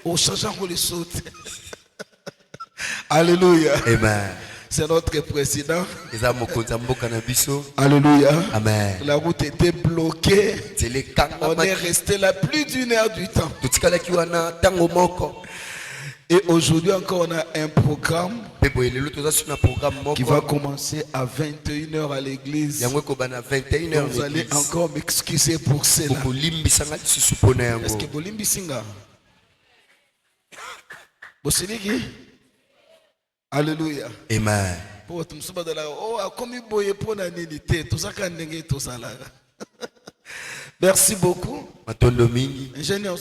Au changeant pour les sauter. Alléluia. Amen. C'est notre président. Eza mokonzi mboka na biso. Alléluia. Amen. La route était bloquée. On est On resté là plus d'une heure du temps. Totikalaki wana tango moko. Et aujourd'hui encore, on a un programme qui va va commencer à 21h à l'église. Vous Vous allez encore m'excuser pour cela. Est-ce que vous l'imbi singa? Bosiliki? Alléluia. Amen. Pour tout le monde, oh, comme il boye pour la nilité, tout ça quand n'est tout ça là. Merci beaucoup. Ingénieur,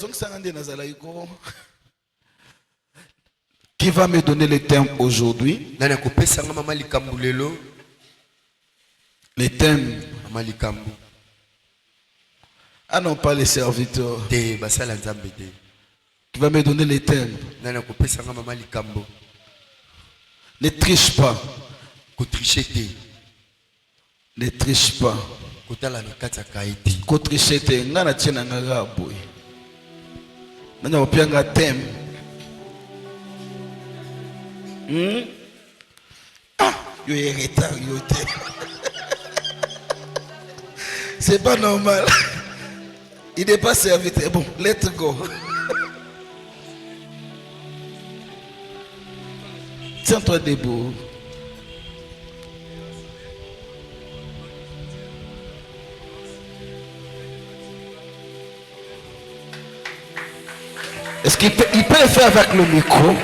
qui va me donner le thème aujourd'hui? Le thème. Ah non, pas les serviteurs. Qui va me donner le thème? Ne triche pas. Ne triche pas. Kotrichete ngana tshena ngaga boy. Nanya opianga thème. Ah, yo est retard yo te. C'est pas normal. Il n'est pas serviteur. Bon, let's go. Tiens-toi debout. Est-ce qu'il peut le faire avec le micro?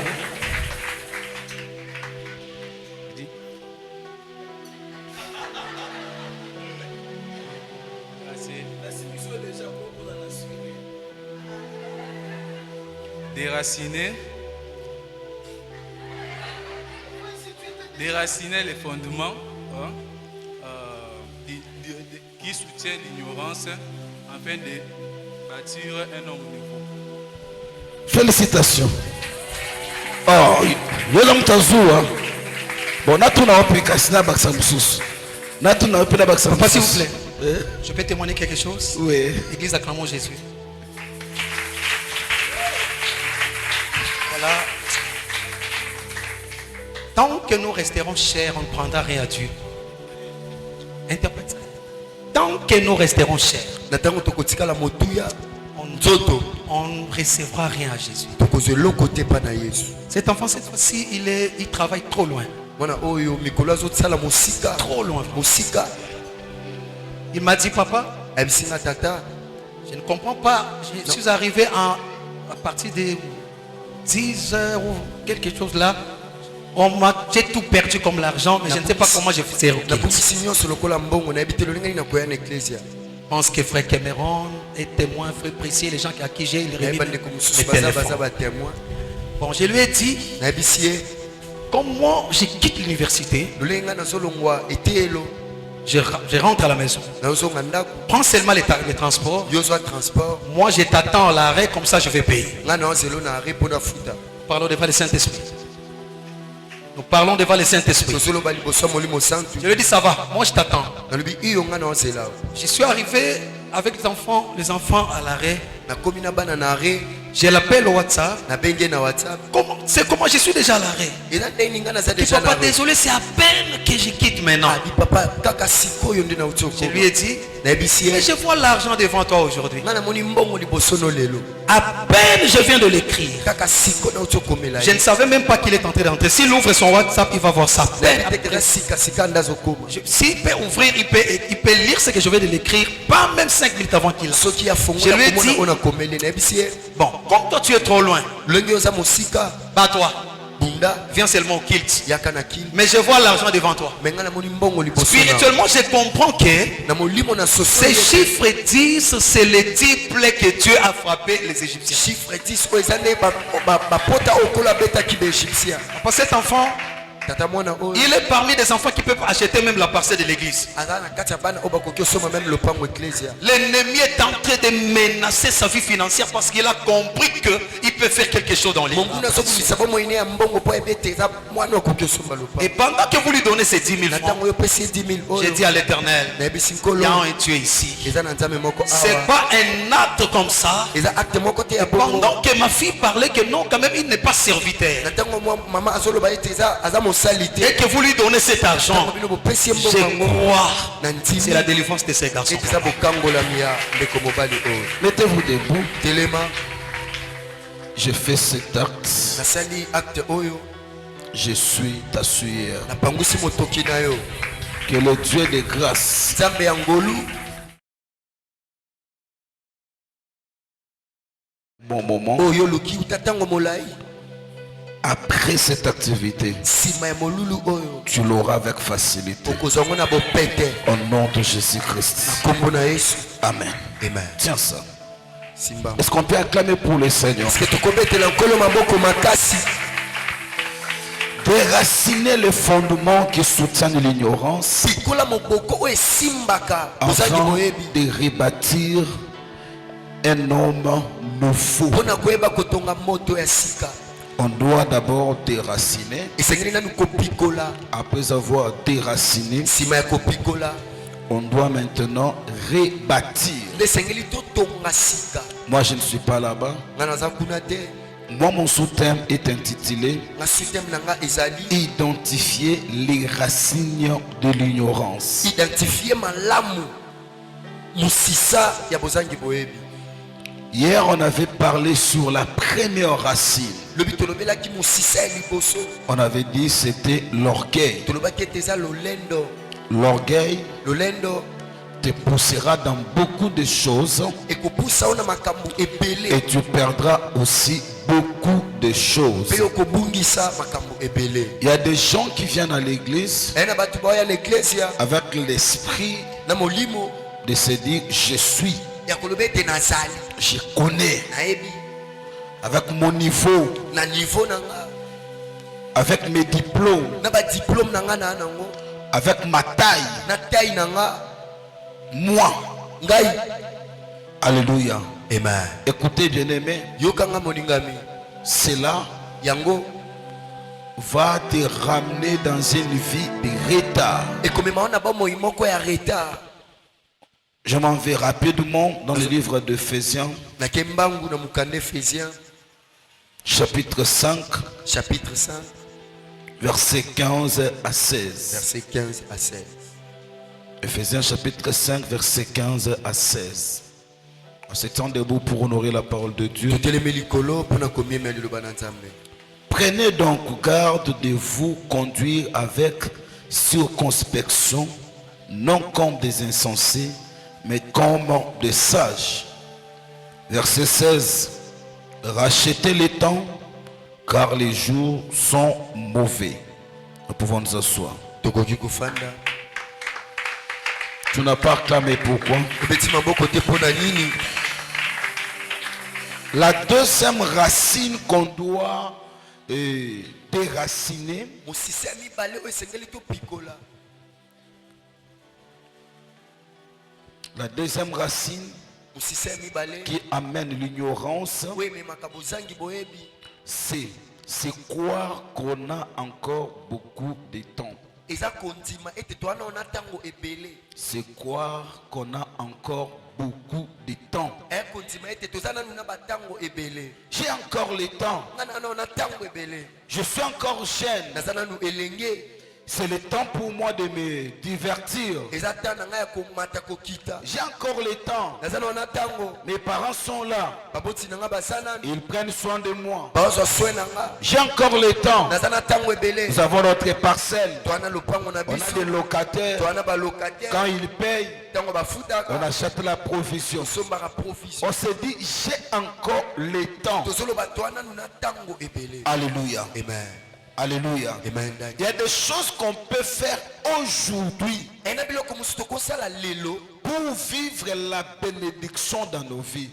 Déraciner les fondements qui soutiennent l'ignorance afin de bâtir un homme nouveau. Félicitations. Oh, yela mtazua. Bon, natuna opeka sina baksa msusu. Natuna opela baksa msusu. S'il vous plaît. Je peux témoigner quelque chose? Oui. Église acclamons Jésus. Voilà. Tant que nous resterons chers, on ne prendra rien à Dieu. Interprète ça. Tant que nous resterons chers, on ne recevra rien à Jésus. Cet enfant, cette fois-ci, il travaille trop loin. Trop loin. Il m'a dit, papa, je ne comprends pas. Je suis arrivé à partir de 10 heures ou quelque chose là. J'ai tout perdu comme l'argent, mais je ne sais pas comment je faisais. Je pense que frère Cameron est témoin, frère Précieux, les gens à qui j'ai remis les téléphones. Bon, je lui ai dit, comme moi, je quitte l'université, je rentre à la maison. Prends seulement les transports. Moi, je t'attends à l'arrêt, comme ça je vais payer. Parlons devant le Saint-Esprit. Nous parlons devant le Saint-Esprit. Je lui ai dit, ça va, moi je t'attends. Je suis arrivé avec les enfants à l'arrêt. J'ai l'appel au WhatsApp. C'est comment je suis déjà à l'arrêt. Papa, désolé, c'est à peine que je quitte maintenant. Je lui ai dit, mais je vois l'argent devant toi aujourd'hui. À peine je viens de l'écrire. Je ne savais même pas qu'il est en train d'entrer. S'il ouvre son WhatsApp, il va voir ça. S'il peut ouvrir, il peut lire ce que je vais de l'écrire. Pas même 5 minutes avant qu'il lance. Je lui ai dit, bon, comme toi tu es trop loin, bats-toi. Viens seulement au kilt. Mais je vois l'argent devant toi. Spirituellement, je comprends que ces chiffres disent c'est le disciple que Dieu a frappé les Égyptiens. Parce que cet enfant, Il est parmi des enfants qui peuvent acheter même la parcelle de l'église. L'ennemi est en train de menacer sa vie financière parce qu'il a compris qu'il peut faire quelque chose dans l'église. Et pendant que vous lui donnez ces 10 000 francs, j'ai dit à l'Éternel, il y a un Dieu ici. C'est pas un acte comme ça. Et pendant que ma fille parlait que non, quand même, il n'est pas serviteur. Et que vous lui donnez cet argent, je crois, c'est la délivrance de ces garçons. Mettez-vous debout. Je fais cet acte. Je suis ta sueur. Que le Dieu de grâce bon moment après cette activité, tu l'auras avec facilité. Au nom de Jésus-Christ. Amen. Tiens ça. Est-ce qu'on peut acclamer pour le Seigneur? Déraciner les fondements qui soutiennent l'ignorance afin de rebâtir un homme nouveau. On doit d'abord déraciner. Après avoir déraciné, on doit maintenant rebâtir. Moi je ne suis pas là-bas. Moi mon sous-thème est intitulé Identifier les racines de l'ignorance. Hier on avait parlé sur la première racine. On avait dit c'était l'orgueil. L'orgueil te poussera dans beaucoup de choses et tu perdras aussi beaucoup de choses. Il y a des gens qui viennent à l'église avec l'esprit de se dire je suis, je connais, avec mon niveau, avec mes diplômes, avec ma taille, moi. Alléluia. Amen. Écoutez bien aimé, cela va te ramener dans une vie de retard. Je m'en vais rapidement dans le livre d'Éphésiens, chapitre 5, verset 15 à 16. Éphésiens chapitre 5, verset 15 à 16. On s'étend debout pour honorer la parole de Dieu. Prenez donc garde de vous conduire avec circonspection, non comme des insensés, mais comme des sages. Verset 16. Rachetez les temps, car les jours sont mauvais. Nous pouvons nous asseoir. Tu n'as pas acclamé pourquoi? La deuxième racine qu'on doit déraciner, la deuxième racine qui amène l'ignorance, c'est croire qu'on a encore beaucoup de temps. C'est croire qu'on a encore beaucoup de temps. J'ai encore le temps. Je suis encore jeune. C'est le temps pour moi de me divertir. J'ai encore le temps. Mes parents sont là. Ils prennent soin de moi. J'ai encore le temps. Nous avons notre parcelle. On a des locataires. Quand ils payent, on achète la provision. On se dit, j'ai encore le temps. Alléluia. Amen. Alléluia. Amen. Il y a des choses qu'on peut faire aujourd'hui pour vivre la bénédiction dans nos vies.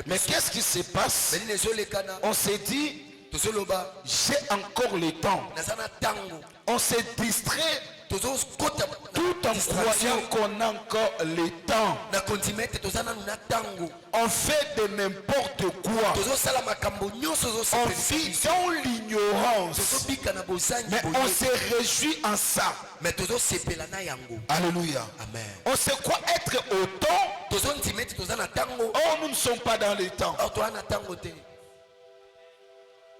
Mais qu'est-ce qui se passe? On s'est dit, j'ai encore le temps. On se distrait tout en croyant qu'on a encore le temps. On fait de n'importe quoi. On vit dans l'ignorance. Mais on se réjouit en ça. Alléluia. Amen. On se croit être au temps. Oh, nous ne sommes pas dans le temps.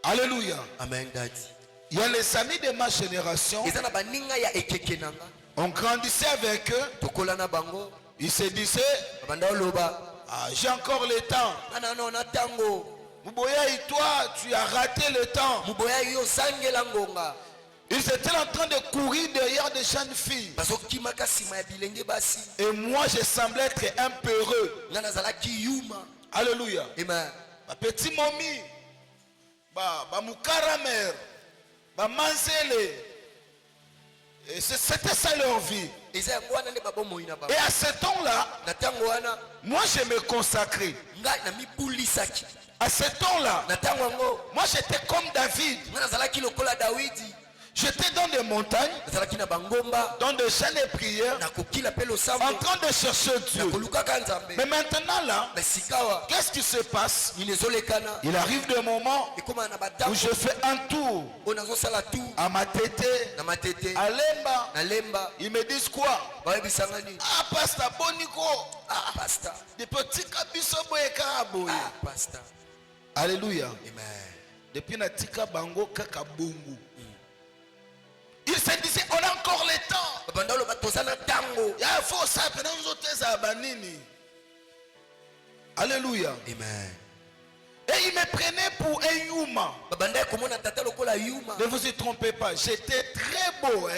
Alléluia. Amen, Daddy. Il y a les amis de ma génération. On grandissait avec eux. Ils se disaient, ah, j'ai encore le temps. Mouboya et toi, tu as raté le temps. Ils étaient en train de courir derrière des jeunes filles. Et moi, je semblais être un peureux. Alléluia. Ma petit mommy, moukaramer, manzele. Et c'était ça leur vie. Et à ce temps-là, moi je me consacrais. À ce temps-là, moi j'étais comme David. J'étais dans des montagnes, dans des chaînes de prière, en train de chercher Dieu. Mais maintenant là, qu'est-ce qui se passe? Il arrive des moments où je fais un tour à ma tête, à Lemba. Ils me disent quoi? Ah, pasteur Boniko. Ah, pasteur. Des petits kabiso boyeka. Pasteur. Alléluia. Depuis Natika Bango Kakabungu. Il se disait, on a encore le temps. Il faut ça, alléluia. Amen. Et il me prenait pour un Yuma. Ne vous y trompez pas, j'étais très beau.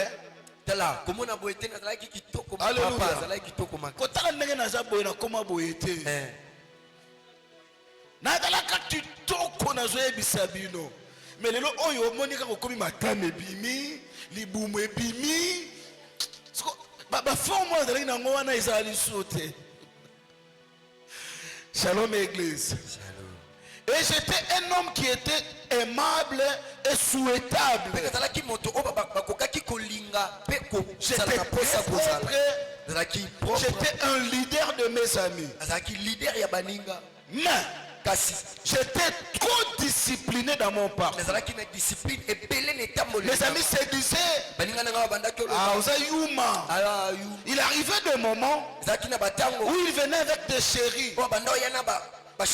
Mais le oyo monika kokomi matame bimi libumu ebimi ba forme de na ngwana ezali sote. Shalom église. Et j'étais un homme qui était aimable et souhaitable. J'étais un leader de mes amis. Mais j'étais trop discipliné dans mon parcours. Les amis se disaient, il arrivait des moments où il venait avec des chéris. Il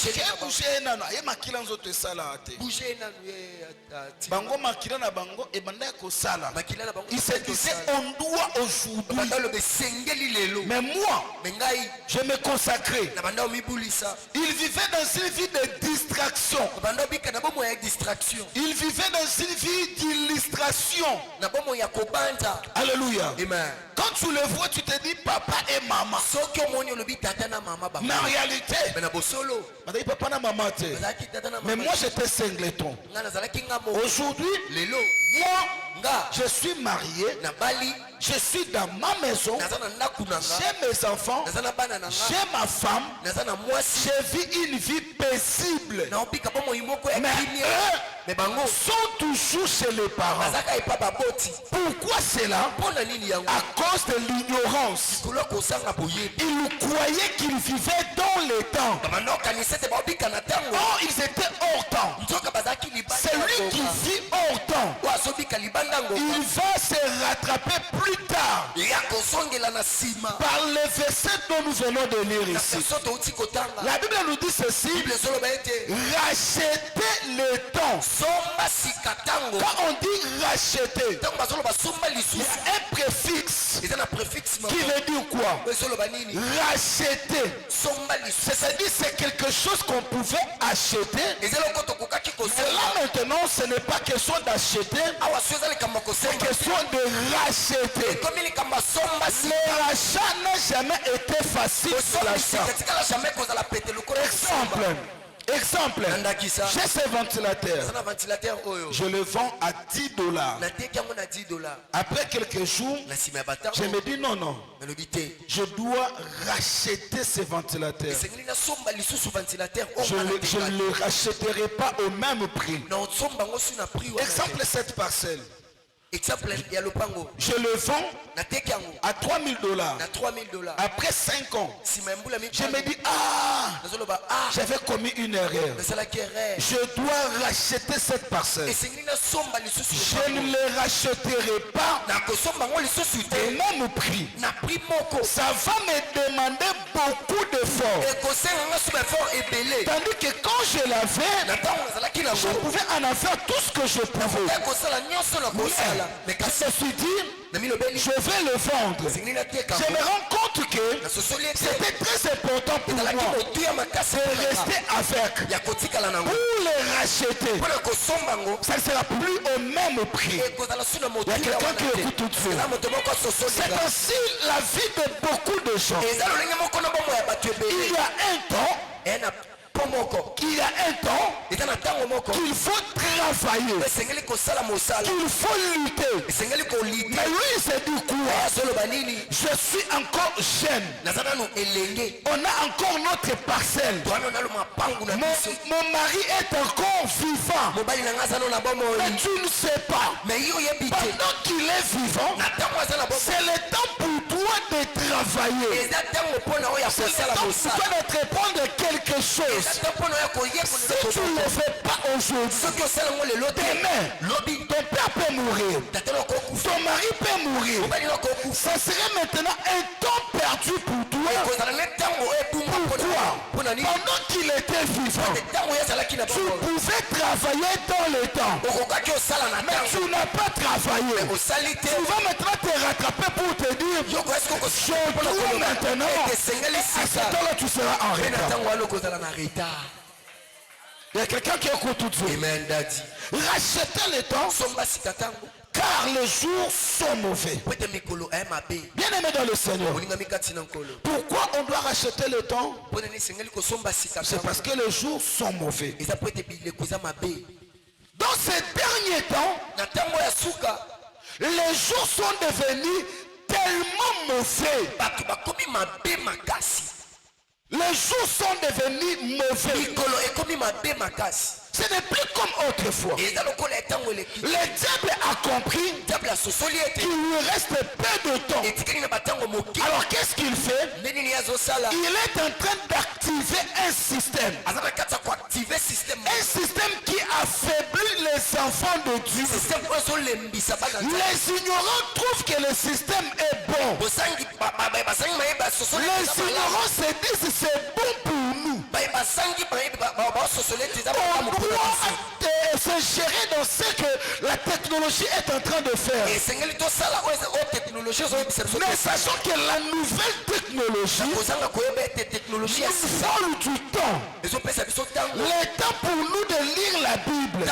se disait, on doit aujourd'hui. Mais moi, je me consacrais. Il vivait dans une vie de distraction. Il vivait dans une vie d'illustration. Alléluia. Quand tu le vois, tu te dis papa et maman. Mais en réalité, mais moi j'étais singleton. Aujourd'hui, moi je suis marié. Je suis dans ma maison. J'ai mes enfants. J'ai ma femme. Je vis une vie paisible. Mais eux sont toujours chez les parents. Pourquoi c'est là? À cause de l'ignorance. Ils croyaient qu'ils vivaient dans le temps. Or ils étaient hors temps. Celui qui vit hors temps, il va se rattraper plus tard par les versets dont nous venons de lire ici. La Bible nous dit ceci: rachetez le temps. Quand on dit racheter, il y a un préfixe qui veut dire quoi? Racheter. C'est-à-dire c'est quelque chose qu'on pouvait acheter. Mais là maintenant ce n'est pas question d'acheter, c'est question de racheter. Le rachat n'a jamais été facile sur l'achat. Exemple, j'ai ce ventilateur. Je le vends à $10. Après quelques jours, je me dis non, non. Je dois racheter ce ventilateur. Je ne le rachèterai pas au même prix. Exemple, cette parcelle. Je le vends à $3000. Après 5 ans, je me dis, j'avais commis une erreur. Je dois racheter cette parcelle. Je ne le racheterai pas au même prix. Ça va me demander beaucoup d'efforts. Tandis que quand je l'avais, je pouvais en faire tout ce que je pouvais. Mais je me suis dit, je vais le vendre. Je me rends compte que c'était très important pour moi de rester avec. Pour les racheter, ça ne sera plus au même prix. Il y a quelqu'un qui écoute tout de suite. C'est ainsi la vie de beaucoup de gens. Il y a un temps qu'il faut travailler, qu'il faut lutter. Mais lui il s'est dit quoi? Je suis encore jeune, on a encore notre parcelle, mon mari est encore vivant, mais tu ne sais pas, pendant qu'il est vivant, c'est le temps pour toi de travailler, c'est le temps pour toi de te répondre quelque chose. Si tu ne le fais pas aujourd'hui, demain, ton père peut mourir, ton mari peut mourir. Ça serait maintenant un temps perdu pour toi. Pourquoi? Pendant qu'il était vivant, tu pouvais travailler dans le temps, mais tu n'as pas travaillé. Tu vas maintenant te rattraper pour te dire, je dois maintenant. À ce temps-là, tu seras en retard. Il y a quelqu'un qui écoute tout de suite. Amen, daddy. Rachetez le temps, car les jours sont mauvais. Bien aimé dans le Seigneur, pourquoi on doit racheter le temps? C'est parce que les jours sont mauvais. Dans ces derniers temps, les jours sont devenus tellement mauvais. Les jours sont devenus mauvais. Ce n'est plus comme autrefois. Le diable a compris qu'il lui reste peu de temps. Alors qu'est-ce qu'il fait? Il est en train d'activer un système. Un système qui affaiblit les enfants de Dieu. Les ignorants trouvent que le système est bon. Les ignorants se disent c'est bon pour nous. On doit se gérer dans ce que la technologie est en train de faire. Mais sachant que la nouvelle technologie vole du temps. Le temps pour nous de lire la Bible. Le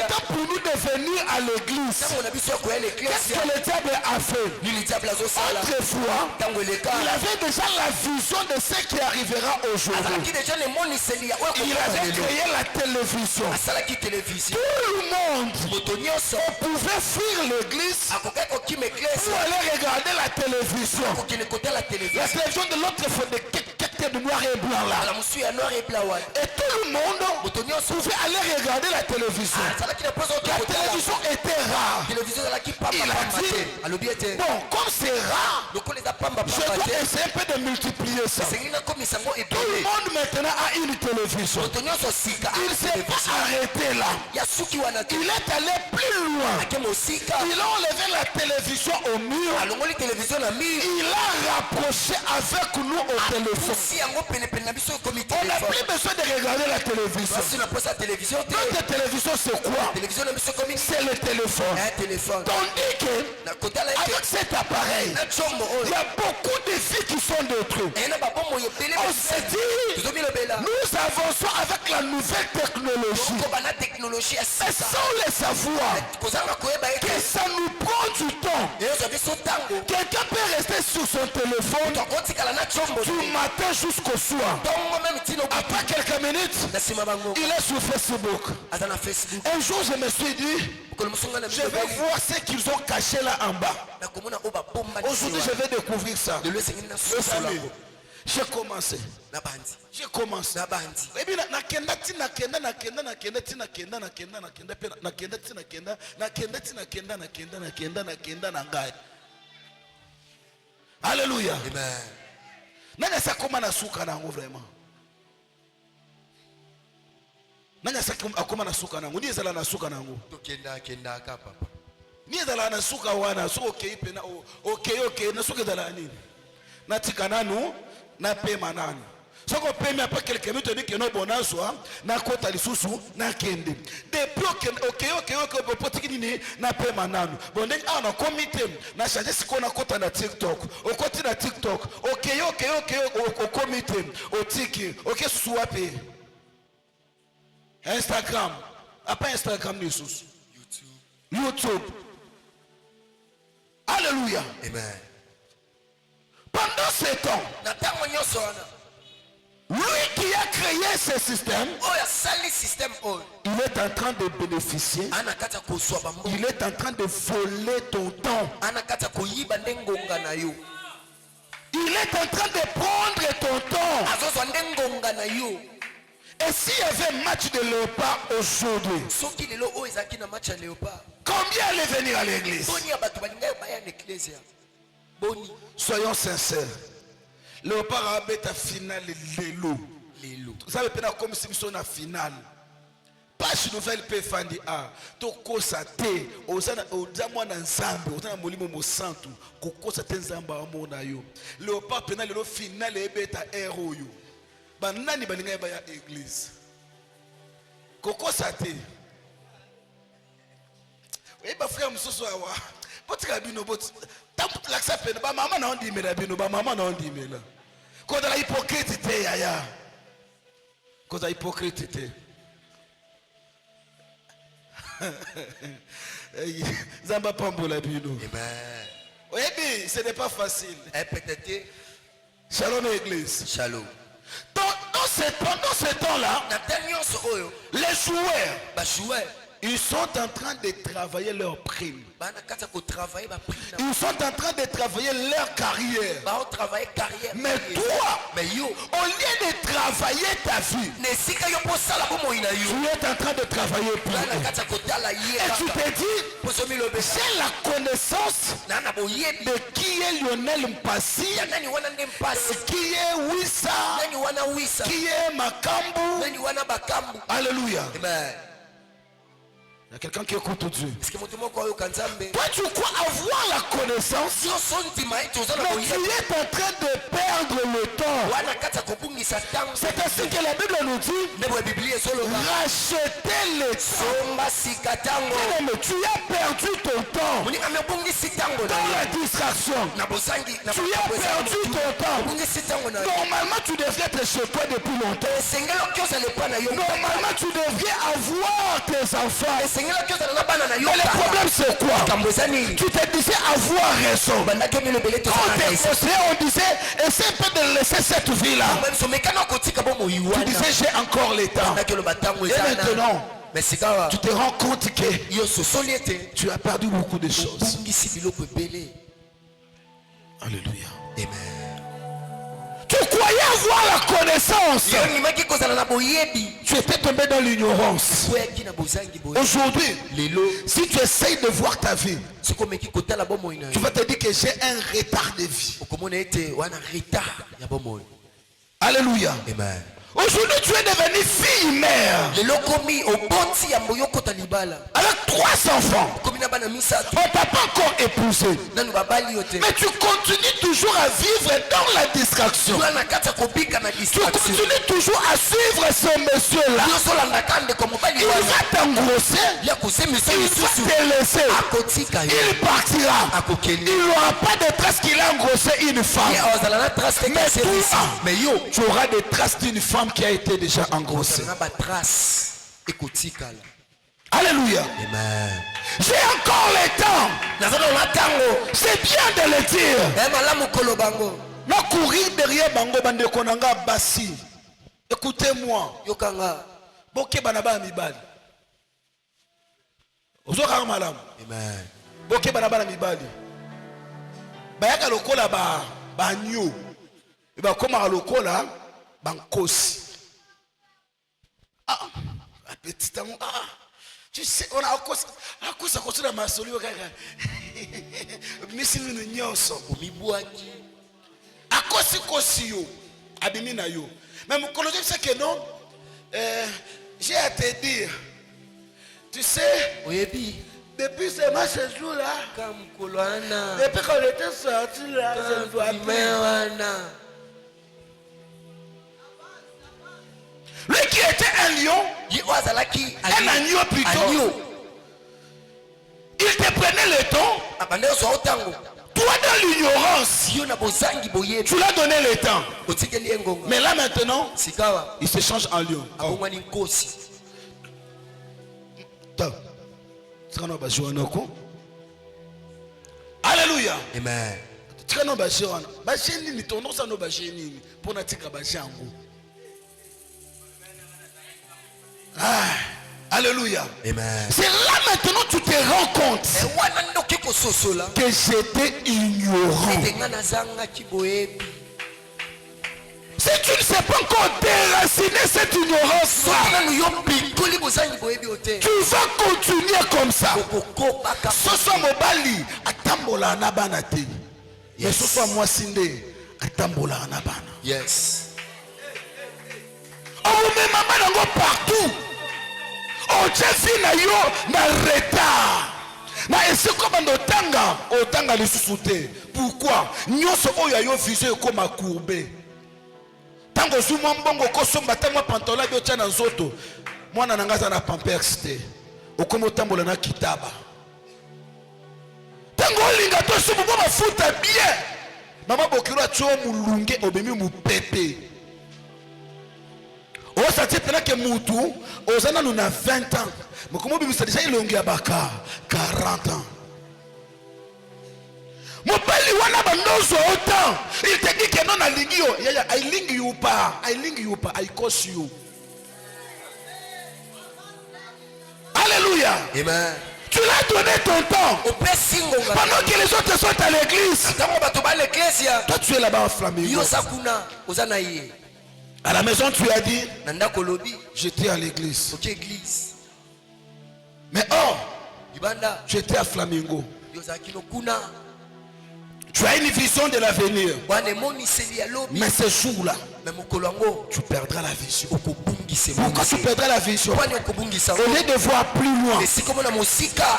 temps pour nous de venir à l'église. Qu'est-ce que le diable a fait? Autrefois, il avait déjà la vision de ce qui arrivera aujourd'hui. Il avait créé la télévision. Tout le monde pouvait fuir l'église pour aller regarder la télévision. La télévision de l'autre fois de noir et blanc là. Et tout le monde pouvait aller regarder la télévision. La télévision était rare. Il a dit, bon, comme c'est rare, je dois essayer un peu de multiplier ça. Tout le monde maintenant a une télévision. Il ne s'est pas arrêté là. Il est allé plus loin. Il a enlevé la télévision au mur. Il a rapproché avec nous au téléphone. On n'a plus besoin de regarder la télévision. Notre télévision c'est quoi? C'est le téléphone. Tandis que avec cet appareil, il y a beaucoup de vies qui sont détruites. On s'est dit, nous avançons avec la nouvelle technologie. Mais sans le savoir que ça nous prend du temps. Quelqu'un peut rester sur son téléphone du matin jusqu'au soir Après quelques minutes, il est sur Facebook. Un jour, je me suis dit, je vais voir ce qu'ils ont caché là en bas. Aujourd'hui, je vais découvrir ça. J'ai commencé. J'ai commencé. Et puis, alléluia. Nani asa koma na suka nango vraiment. Nani asa akoma na suka nango. Ni ezala na suka nango. Kenda ka papa. Ni ezala na suka wana so okay pena okay na suka ezala nini. Na tikana nu na pema nani. Soko pema pa quelques minutes dit que no bonaswa na kota lisusu na kende. Depuis okay potiki nini na pema nani. Bon ndenge ana comité na changer sikona kota na TikTok. Okoti na TikTok. Okay au comité au tiki. Okay susu wapi? Instagram. Apa Instagram ni susu. YouTube. Alléluia. Amen. Pendant ce temps, lui qui a créé ce système, il est en train de bénéficier, il est en train de voler ton temps, il est en train de prendre ton temps. Et s'il y avait un match de léopard aujourd'hui, combien allait venir à l'église? Soyons sincères. Léopard a bête à finale l'élo. Vous savez pas comme si nous sommes à finale. Page nouvelle pe fandi a. Toko sate. Ozamwa na nzambe. Ozana molimo mo santu. Koko sate nzamba amona yo. Léopard pena l'élo finale e bête à héros yo. Banani balinga ba ya église. Koko sate. Et ba frère musoso awa. Potika bino bot. L'accès peine, ba maman na ndi mela bino, ba maman na ndi mela. Koza la hypocrite yaya. Koza hypocrite. Zamba pambola bino. Amen. Oui, ce n'est pas facile. Peut-être. Shalom église. Shalom. Dans ce temps-là, les joueurs, ils sont en train de travailler leur prime. Ils sont en train de travailler leur carrière. Mais toi, au lieu de travailler ta vie, tu es en train de travailler pour eux. Et tu te dis, j'ai la connaissance de qui est Lionel Mpassi, qui est Wissa, qui est Makambu. Alléluia. Il y a quelqu'un qui écoute Dieu. Toi, tu crois avoir la connaissance, mais tu es en train de perdre le temps. C'est ainsi que la Bible nous dit, rachetez le temps. Mais tu as perdu ton temps dans la distraction. Tu as perdu ton temps. Normalement, tu devrais être chez toi depuis longtemps. Normalement, tu devrais avoir tes enfants. Mais le problème c'est quoi? Tu te disais avoir raison. On disait essaie un peu de laisser cette vie là. Tu disais j'ai encore le temps. Et maintenant tu te rends compte que tu as perdu beaucoup de choses. Alléluia. Amen. Tu croyais avoir la connaissance. Tu étais tombé dans l'ignorance. Aujourd'hui, si tu essayes de voir ta vie, tu vas te dire que j'ai un retard de vie. Alléluia. Amen. Aujourd'hui, tu es devenu fille mère. Avec 3 enfants. On t'a pas encore épousé. Mais tu continues toujours à vivre dans la distraction. Tu continues toujours à suivre ce monsieur-là. Il va t'engrosser. Il va te laisser. Il partira. Il n'aura pas de traces qu'il a engrossé une femme. Mais toi, tu auras des traces d'une femme qui a été déjà engrossée. Alléluia. Amen. J'ai encore le temps. C'est bien de le dire. Ma courir derrière bango bande konanga basi. Écoutez-moi. Yokanga. Boke banaba mibali. Ozoka malam. Amen. Boke banaba mibali. Bayaka lokola ba nyo. Iba koma lokola bankosi. Petit amour. Tu sais, on a à cause de ma solution. Mais si nous n'y sommes, à cause de yo, abimina yo. Mais mon collègue sait que non. J'ai à te dire, tu sais, Oui, depuis ce match jour-là, depuis qu'on était sorti là, je ne vois plus. Lui qui était un lion, un agneau plutôt, il te prenait le temps. Toi dans l'ignorance, tu l'as donné le temps. Mais là maintenant, il se change en lion. Alléluia. Amen. Alléluia. Amen. C'est là maintenant que tu te rends compte que j'étais ignorant. Si tu ne sais pas encore déraciner cette ignorance, tu vas continuer comme ça. Ce soit mobali, atambola anabana te. Mais ce soit moi sinde, atambola anabana. Yes. On met maman nango partout. On tient na yo na retard. Na esiko bando tanga, o tanga le sous-souté. Pourquoi? Nyoso oyo yo visé comme courbé. Tango suma mbongo ko somba tango pantola bio tana nzoto. Mwana nangaza na pampers te. Okomo tambola na kitaba. Tango linga to sumu bo mafuta bien. Mama bokiro cho mulunge obemi mu pepe. O sa tena ke mutu ozana nous na 20 ans. Mais comment bimisa déjà ilongi abaka 40 ans. Mon pali wana bandozo autant. Il te dit que non na lingio. Yeah, I link you pa. I curse you. Alléluia. Amen. Tu l'as donné ton temps. Pendant que les autres sont à l'église. Toi tu es là-bas en flamingo. À la maison tu as dit j'étais à l'église. Mais tu étais à Flamingo. Tu as une vision de l'avenir. Mais ce jour-là, tu perdras la vision. Pourquoi tu perdras la vision? Au lieu de voir plus loin,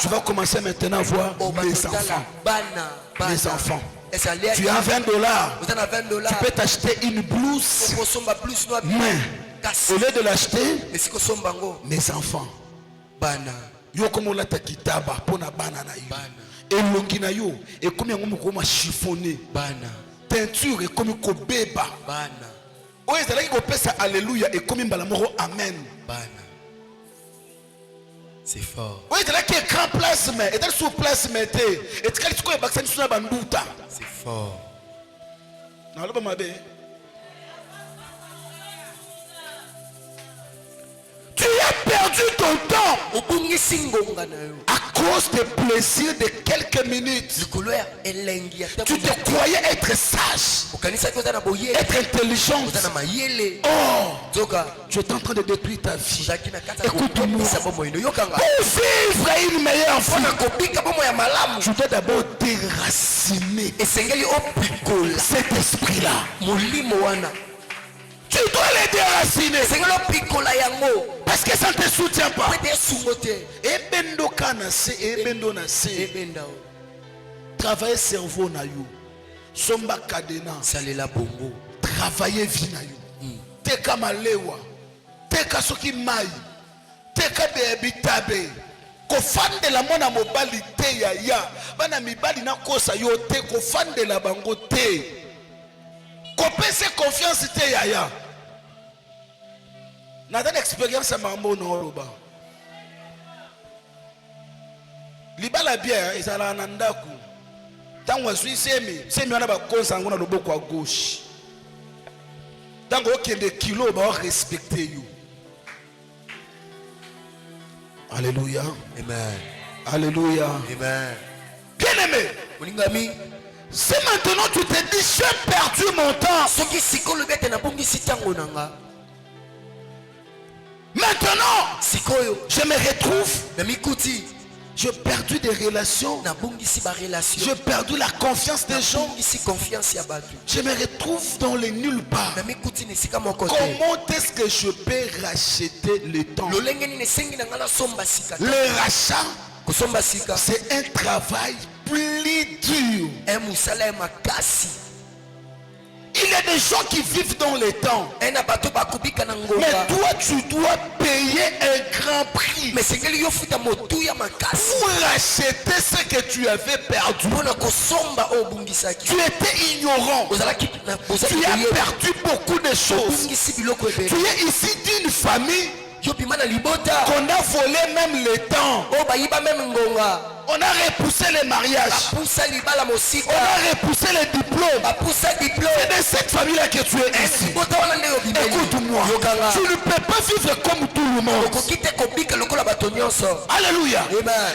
tu vas commencer maintenant à voir les enfants. Les enfants. Tu as $20. Tu peux t'acheter une blouse. Mais au lieu de l'acheter, mes enfants. Yo comme la takitaba pona banana yo. Elongi na yo et comme yango ko chiffonné. Teinture et comme ko beba. O ezala ki ko pesa alléluia et comme mbala moko amen. C'est fort. O ezala ki grand place mais et sous place mettez et tikali tiko e bakisani suna banduta. C'est fort. Na loba mabe. Tu as perdu ton temps à cause des plaisirs de quelques minutes. Tu te croyais être sage, être intelligent. Oh, tu es en train de détruire ta vie. Écoute-moi. Pour vivre une meilleure vie, tu dois d'abord déraciner cet esprit-là. Tu dois les déraciner. Parce que ça ne te soutient pas. Ebendo kanase, ebendo nase. Travailler cerveau na yo. Somba kadena. Salela bongo. Travailler vie na yo. Teka malewa. Teka soki mai. Teka de bitabe. Ko fande la mona mobali te ya ya. Bana mibali na kosa yo te ko fande la bango te. Ko pese confiance te ya ya. N'a pas d'expérience à mambo non roba. Libala bien, ils allaient en andaku. Tant que je suis semi on a pas consangona le boko à gauche. Dans aucun des kilos, on va respecter you. Alléluia. Amen. Alléluia. Amen. Bien-aimé, si maintenant tu te dis j'ai perdu mon temps, maintenant je me retrouve, j'ai perdu des relations, j'ai perdu la confiance des gens, je me retrouve dans les nulle part. Comment est-ce que je peux racheter le temps? Le rachat, c'est un travail plus dur. Il y a des gens qui vivent dans le temps. Mais toi, tu dois payer un grand prix pour racheter ce que tu avais perdu. Tu étais ignorant. Tu as perdu beaucoup de choses. Tu es ici d'une famille qu'on a volé même le temps. On a repoussé les mariages. On a repoussé les diplômes. C'est de cette famille-là que tu es ici. Écoute-moi. Tu ne peux pas vivre comme tout le monde. Alléluia.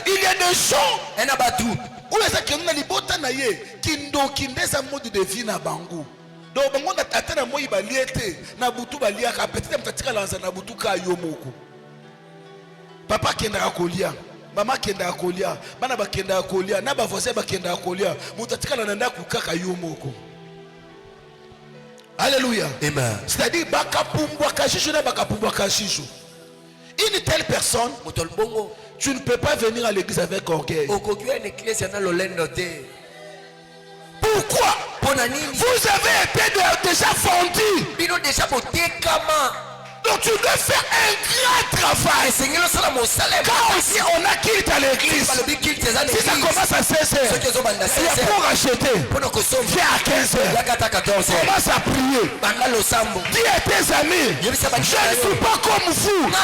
Il y a des gens où les gens qui n'ont pas mode de vie na bango. Donc bango na tata na moi baliete na butu baliaka petit mtatika lanza na butu ka yomoko. Papa kendaka kolia. Maman kenda kolia, bana ba kenda kolia, na ba voisin ba kenda kolia, mutatika na nda kukaka yomoko. Alléluia. Amen. C'est-à-dire bakapumbwa kashishu na bakapumbwa kashishu. Une telle personne, tu ne peux pas venir à l'église avec orgueil. Pourquoi? Vous avez été déjà fondus. Donc tu dois faire un grand travail. Quand aussi on a quitté l'église, si ça commence à 16h, il y a pour acheter. Viens à 15h. Commence à prier. Dis à tes amis, je ne suis pas comme vous. Moi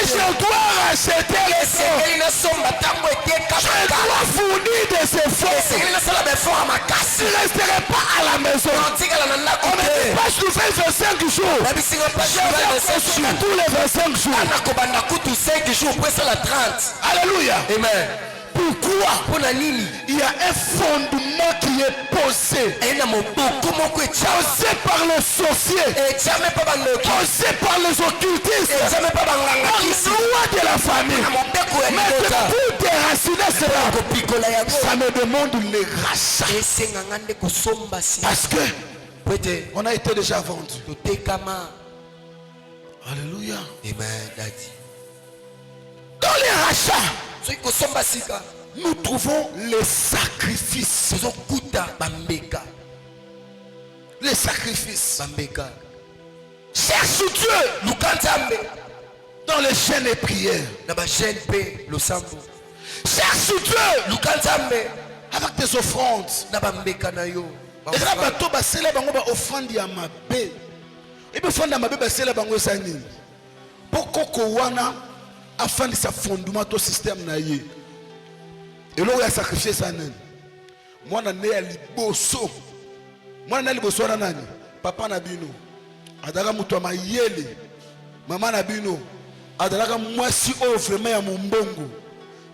je dois racheter les efforts. Je dois fournir des efforts. Je ne resterai pas à la maison. On ne dit pas je fais 25 jours. Tous les 25 jours. Alléluia. Amen. Pourquoi? Il y a un fondement qui est posé. Posé par les sorciers. Posé par les occultistes. Loi de la famille. Mais pour déraciner cela, ça me demande les rachats. Parce que on a été déjà vendu. Alléluia. Amen, Daddy. Dans les rachats, nous trouvons les sacrifices. Les sacrifices. Cherche Dieu dans les chaînes et prières. Cherche Dieu avec des offrandes. Et là, c'est là offrande ya mabe. Et puis offrande ya mabe c'est là bango sani. Pourquoi wana afin de sa fondement au système na ye. Et là il a sacrifié ça nani. Moi na ne ya liboso. Moi na liboso na nani? Papa na bino. Adaka mutu mayele. Mama na bino. Adaka mwasi o vraiment ya mumbongo.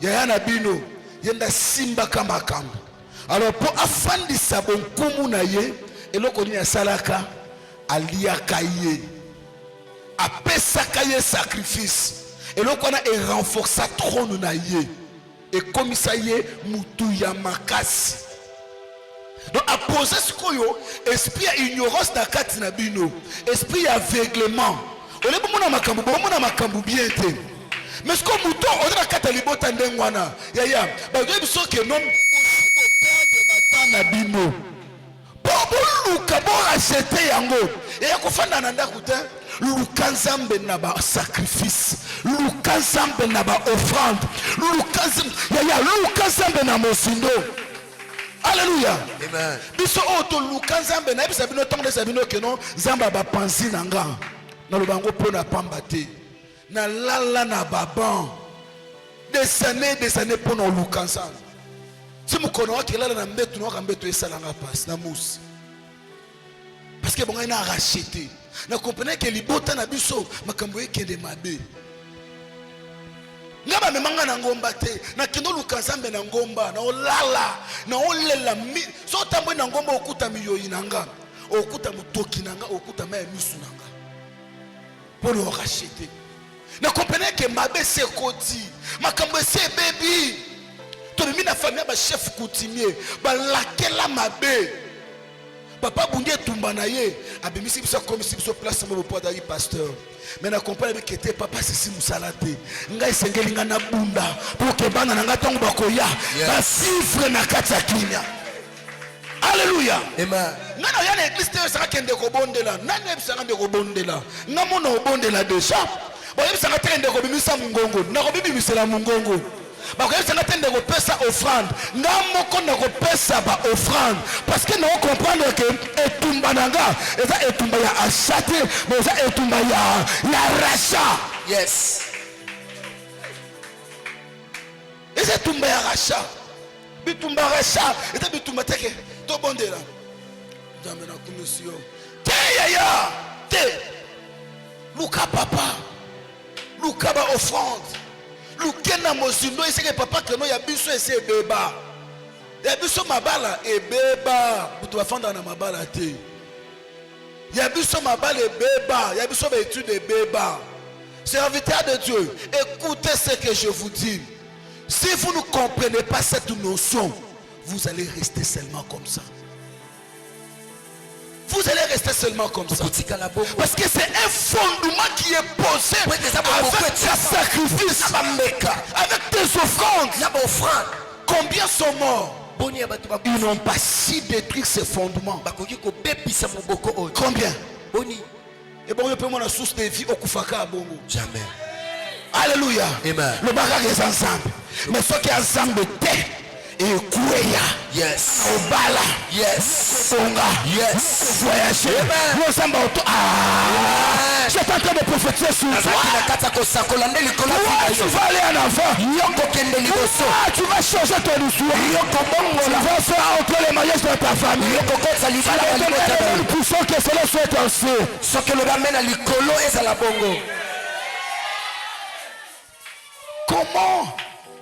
Yaya na bino. Yenda simba kama kamba. Alors pour afandisa bonkumu na ye eloko ni asalaka aliaka ye apesaka ye sacrifice eloko na e renforcer trône na ye et comme ça ye mutu ya makasi. Donc a poser sikoyo esprit ya ignorance na kati na bino, esprit ya aveuglement. Ole bomona makambu bien te. Mais ce que muto on na kata libota ndengwana yaya ba biso ke non na bino pour luka bo acheter yango et kofanda na ndako te luka nzambe na ba sacrifice luka nzambe na ba offrande luka nzambe na mosindo. Alléluia. Amen. Biso oto luka nzambe na bisa bino tonde sa bino ke non nzamba ba panzi na nga na lubango pona pamba te na lala na baban des années pona luka nzambe. Si vous connaissez la mbetu na mbetu esalanga passe na mousse. Parce que bon il a racheté. na comprenez que libota na biso makambo ekende mabe ngaba memanga na ngomba te na kendo lukanzambe na ngomba na olala na olela so tambo na ngomba okuta miyoyi nanga okuta mutoki nanga okuta ma misu nanga pour le racheter na comprenez que mabe c'est koti makambo c'est baby to mi na famille ba chef coutumier ba lakela mabe papa bunde tumba na ye abimisi biso comme si biso place mo po da pasteur mais na comprendre que te papa c'est musalate ngai sengeli nga na bunda pour que bana nga tongo bakoya ba cifre na kati ya kinya. Alléluia. Amen. Ngana ya na église te saka kende ko bondela nani ebisanga de ko bondela ngamo na obondela déjà bo ebisanga te kende ko bimisa mungongo na ko bibimisela mungongo ba ko ebisanga te kende ko pesa offrande ngamo ko na ko pesa ba offrande parce que nous comprendre que etumba nanga eza etumba ya acheter mais eza etumba ya rachat. Yes. Eza etumba ya rachat bitumba rachat eza bitumba teke to bondela jambe na commission te ya te luka papa luka ba offrande lukena mozindo eseke papa keno ya biso ese beba ya biso mabala ebeba butu bafanda na mabala te ya biso mabala ebeba ya biso ba étude ebeba. Serviteur de Dieu, écoutez ce que je vous dis. Si vous ne comprenez pas cette notion, vous allez rester seulement comme ça. Vous allez rester seulement comme ça. Parce que c'est un fondement qui est posé avec tes sacrifices, avec tes offrandes. Combien sont morts? Ils n'ont pas si détruit ce fondement. Combien? Et bon, on peut la source de vie au Koufaka à Bongo. Jamais. Alléluia. Amen. Le bagage est ensemble. Mais ce qui est ensemble, et Kouya. Yes. Obala. Yes. Songa. Yes. Voyager. Nous sommes ah. Je suis en train de prophétiser sur toi. Tu vas aller en avant. Tu vas changer ton histoire. Tu vas faire entrer les mariages de ta famille. Tu vas donner une puissance que cela soit aussi. Ce que le ramène à l'icolo est à la bongo. Comment?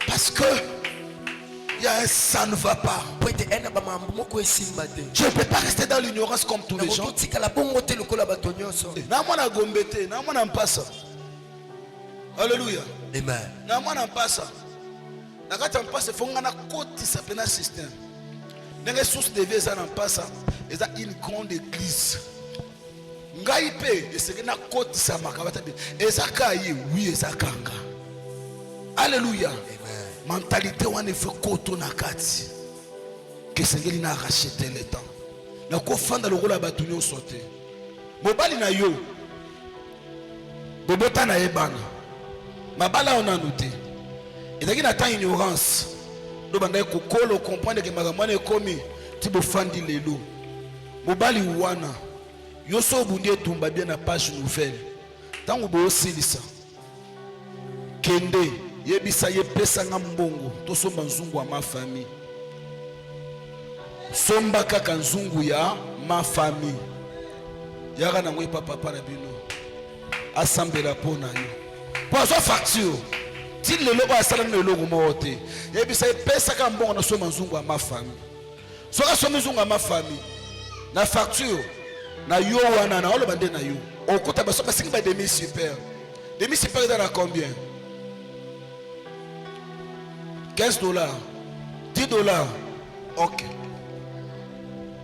Parce que ça ne va pas. Je ne peux pas rester dans l'ignorance comme tous les gens. Alléluia. Amen. Source de vie, c'est une grande église. Alléluia. Mentalité on fait koto na kati que sengeli na racheter le temps na ko fanda le rola batunyo sauter mobali na yo bobota na ebana mabala on a noté et donc il attend ignorance do banda ko kolo comprendre que magamane komi ti bo fandi lelo mobali wana yo so bundie tumba bien na page nouvelle tango bo silisa kende yebisa ye pesa nga mbongo to somba nzungu ya ma famille somba kaka nzungu ya ma famille yaka na ngwe papa na bino asambela pona yo pozo facture ti lelo ba sala na lelo mo te yebisa ye pesa ka mbongo na somba nzungu ya ma famille soka somba nzungu ya ma famille na facture na yo wana na olo bande na yo okota ba soba singa ba demi super dans la combien $15, $10, ok.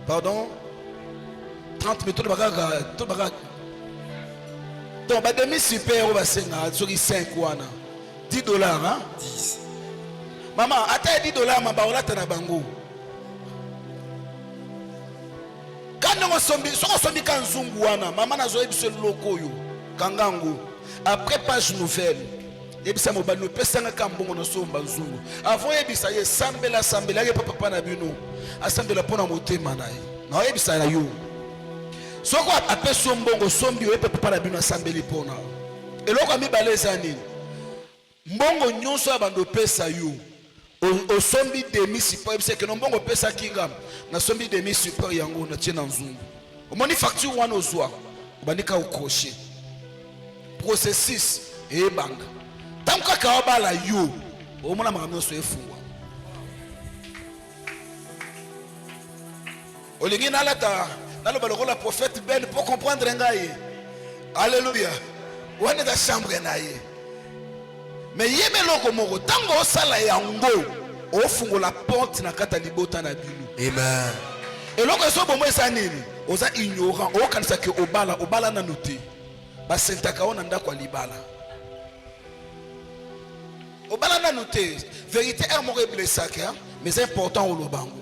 Pardon, 30 000, tout le bagage. Donc, demi super, on va sur 5 wana. $10, hein? 10. Maman, attends $10, ma baola tana bango. Quand on sombi kanzungu wana, maman na zoe biso loko yo, kangango. Après page nouvelle. Ebisa mobali no pesa nga kambongo na somba nzungu avant ebisa ye sambela ye papa na bino asambela pona motema na ye na ebisa na yo soko ape sombongo sombi yo papa na bino asambeli pona eloko mibale ezani mbongo nyonso ya bando pesa yo o sombi demi super ebisa ke no mbongo pesa kinga na sombi demi super yango na tiena nzungu omoni facture wana ozwa bandika ukroche processus et banda tant kaka obala yo omona makambo so efungwa olingi nalata naloba lokola prophète Ben pour comprendre ngai alléluia wana da chambre na ye mais yeme loko moko tango osala yango ofungola porte na kata libota na bino Amen. eloko eso bomo esa nini oza ignorant okanisa ke obala na noté basentaka ona ndako ya libala obala na noté vérité er moko eblessaki mais c'est important olobango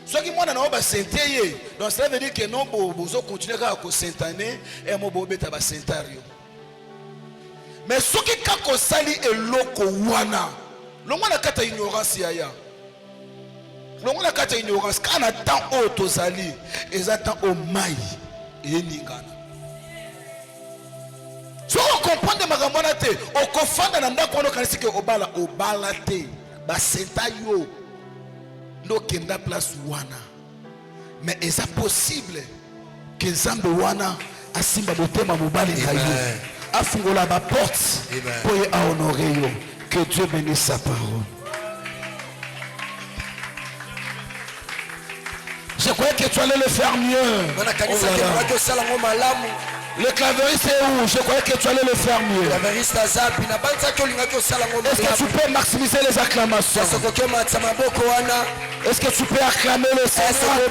soki mwana na basente ye donc ça veut dire que non bozo continuer kaka kosentane er mo bobeta basentario mais soki kaka osali eloko wana longo na kata ignorance yaya longo na kata ignorance kana temps oyo tozali eza temps o mai eningana soko comprendre makambo wana te okofanda na ndako wana okanisi ke obala te basenta yo ndokenda place wana mais eza possible ke nzambe wana asimba motema mobali na yo afungola baporte po ye ahonore yo. Que Dieu bénisse sa parole. Je croyais que tu allais le faire mieux. Le clavieriste est où? Je croyais que tu allais le faire mieux. Est-ce que tu peux maximiser les acclamations? Est-ce que tu peux acclamer le Seigneur?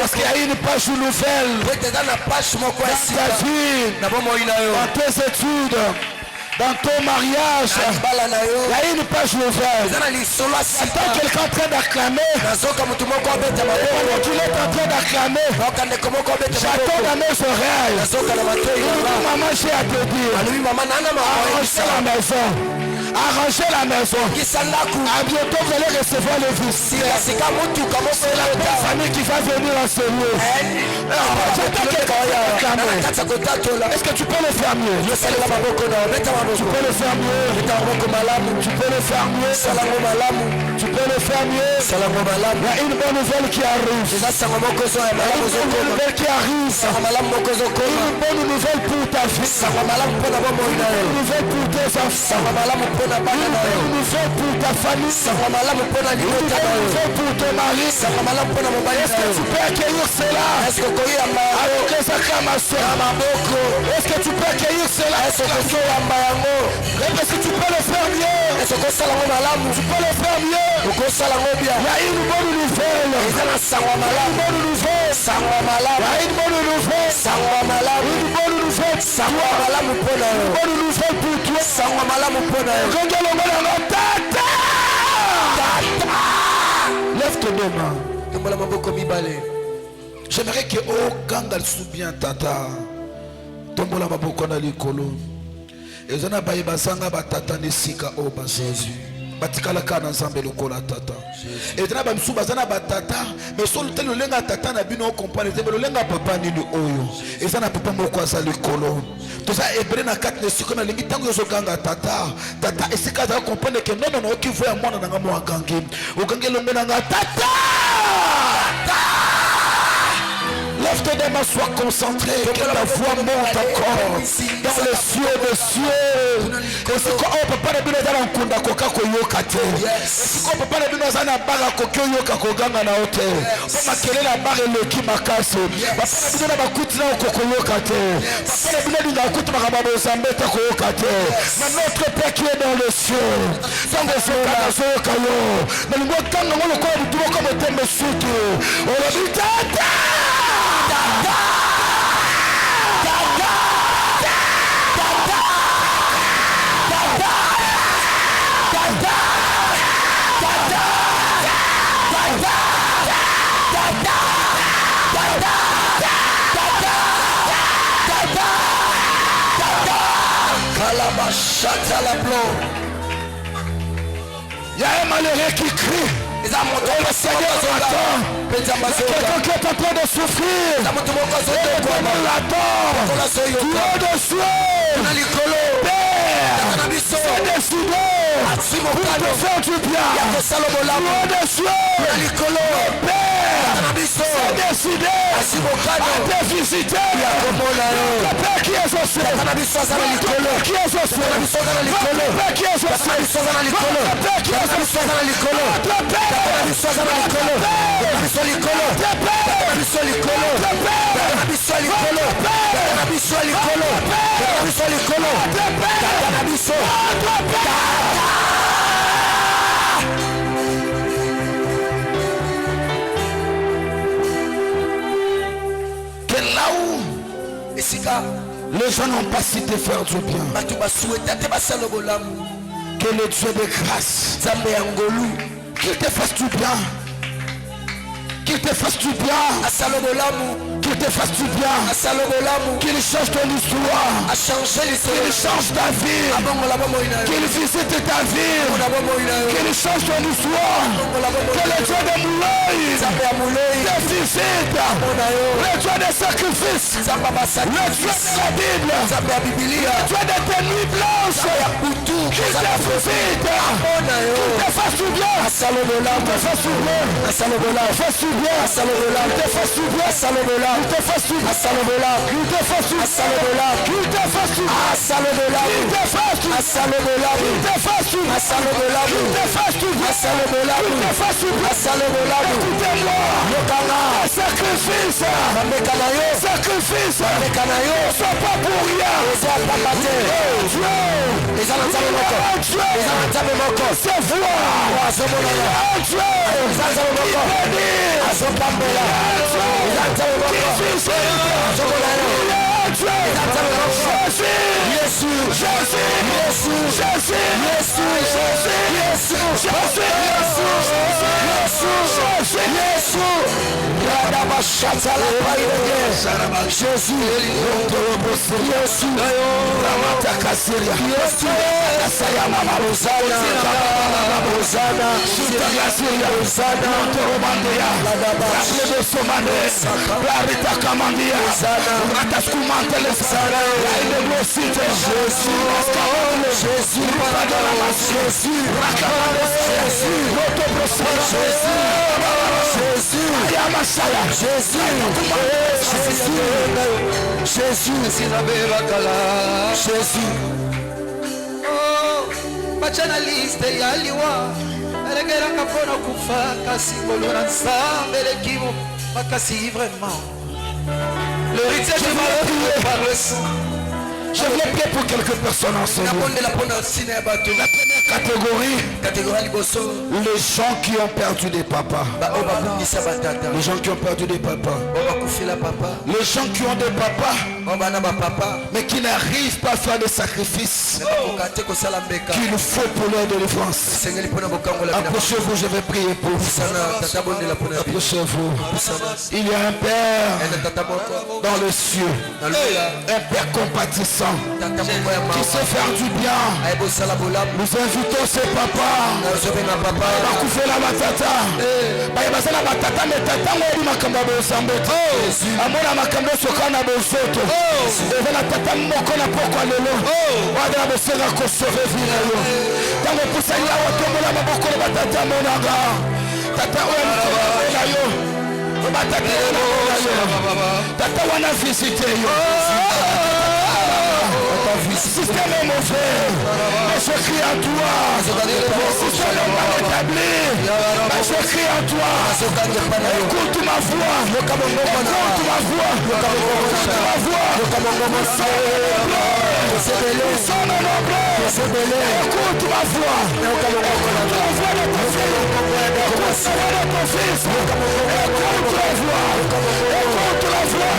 Parce qu'il y a une page nouvelle dans ta vie, dans tes études, dans ton mariage, il y a une page nouvelle. Attends quelqu'un en train d'acclamer. Tu es en train d'acclamer. J'attends dans mes oreilles. Maman, j'ai à te dire. Arrangez la maison. Arrangez la maison. À bientôt vous allez recevoir le fils. C'est la bonne famille qui va venir en ce lieu. J'attends quelqu'un d'acclamer. Est-ce que tu peux le faire mieux? Tu peux le faire mieux. Tu peux le faire mieux. Tu peux le faire mieux. Il y a une bonne nouvelle qui arrive. Une bonne nouvelle qui arrive. Une bonne nouvelle pour ta vie. Une bonne nouvelle pour tes enfants. Une bonne nouvelle pour ta famille. Une bonne nouvelle pour ton mari. Est-ce que tu peux accueillir cela avec les acclamations? Est-ce que tu peux accueillir cela? Si tu peux le faire mieux, tu peux le faire mieux. Il y a une bonne nouvelle. Il y a une bonne nouvelle. Une bonne nouvelle pour toi. Lève tes deux mains. J'aimerais que Ganga bien tata. Tombola maboko na likolo. Ezana baye basanga batata nesika o ba Jésus. Batikala kana nzambe lokola tata. Ezana ba msuba zana batata, mais solo telo lenga tata na bino comprendre te lenga papa nini oyo. Ezana papa moko za likolo. Toza hébreu na 4 nesika na lingi tango zo ganga tata. Tata esika za comprendre que non non ki voya mwana na ngamo agangi. Ogangi longa na tata. Lève-toi des mains, sois concentré, que la voix monte encore dans les cieux des cieux. Et c'est quoi, on peut pas le dire dans le kunda koka koyoka te. C'est quoi, on peut pas le dire dans la barre koyoka koganga na hote. On m'a quelle la barre le qui m'a cassé. Papa le dire dans ma coute là koyoka te. Papa le dire dans la coute ma rababo zambeta koyoka te. Mais notre Père qui est dans les cieux, dans les cieux là soyoka yo. Mais le mot kanga mo ko butu ko mo tembe suki. On va dire tata. Il y a un malheureux qui crie. Et le Seigneur attend. Quelqu'un qui est en train de souffrir. On l'attend. Dieu de cieux. Père, c'est décidé pour te faire du bien. Dieu de cieux. Père, c'est décidé à te visiter. Votre Père qui est au ciel, votre Père qui est au ciel, votre Père qui est au ciel, votre Père qui est au ciel, votre que là où les gens n'ont pas su te faire du bien, que le Dieu de grâce qu'il te fasse du bien, qu'il te fasse du bien, qu'il te fasse du bien, qu'il change ton histoire, qu'il change ta vie, qu'il visite ta vie, qu'il change ton histoire, que le Dieu de Moulay te visite, le Dieu des sacrifices, le Dieu de la Bible, le Dieu de tes nuits blanches, qu'il te visite, qu'il te fasse du bien, qu'il te fasse du bien, sacrifice, soit pas pour rien, c'est Journaliste yaliwa elegeranga mpona kufa kasi ngolo na nzambe lekimo makasi vraiment l'héritier du malheur par le sang. Je viens prier pour quelques personnes en ce moment. La première catégorie, les gens qui ont perdu des papas. Les gens qui ont perdu des papas. Les gens qui ont des papas, mais qui n'arrivent pas à faire des sacrifices qu'il faut pour leur délivrance. Approchez-vous, je vais prier pour vous. Approchez-vous. Il y a un Père dans le cieux, un Père compatissant, qui sait faire du bien. Nous invitons ces papas à couper la batata. La batata mais tata ngodi makamba bosambeta. Amona makamba sokana bosoto. Eza la tata moko na poko lelo. Wadra bosera ko sauver vie na yo. Tango pusanya watombola maboko na batata monanga. Tata oyo na yo. Batata na yo. Tata wana visiter yo. Système est mauvais, mais je crie à toi. Le système n'est pas établi, mais je crie à toi. Écoute ma voix, écoute ma voix, écoute ma voix. Écoute ma voix, écoute la voix de ton fils, écoute la voix de ton fils, écoute la voix, écoute la voix, écoute la voix.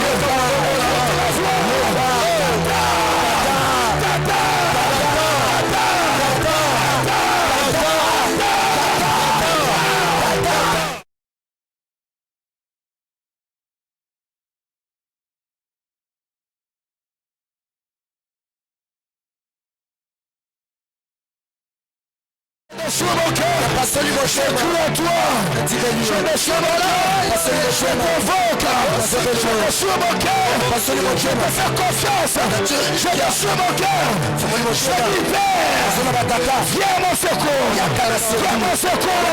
sur mon cœur. Je coule à toi. Je mets sur mon cœur. Je provoque. Je mets sur mon cœur. Je peux faire confiance. Je mets sur mon cœur. Je libère. Viens mon secours. Viens mon secours.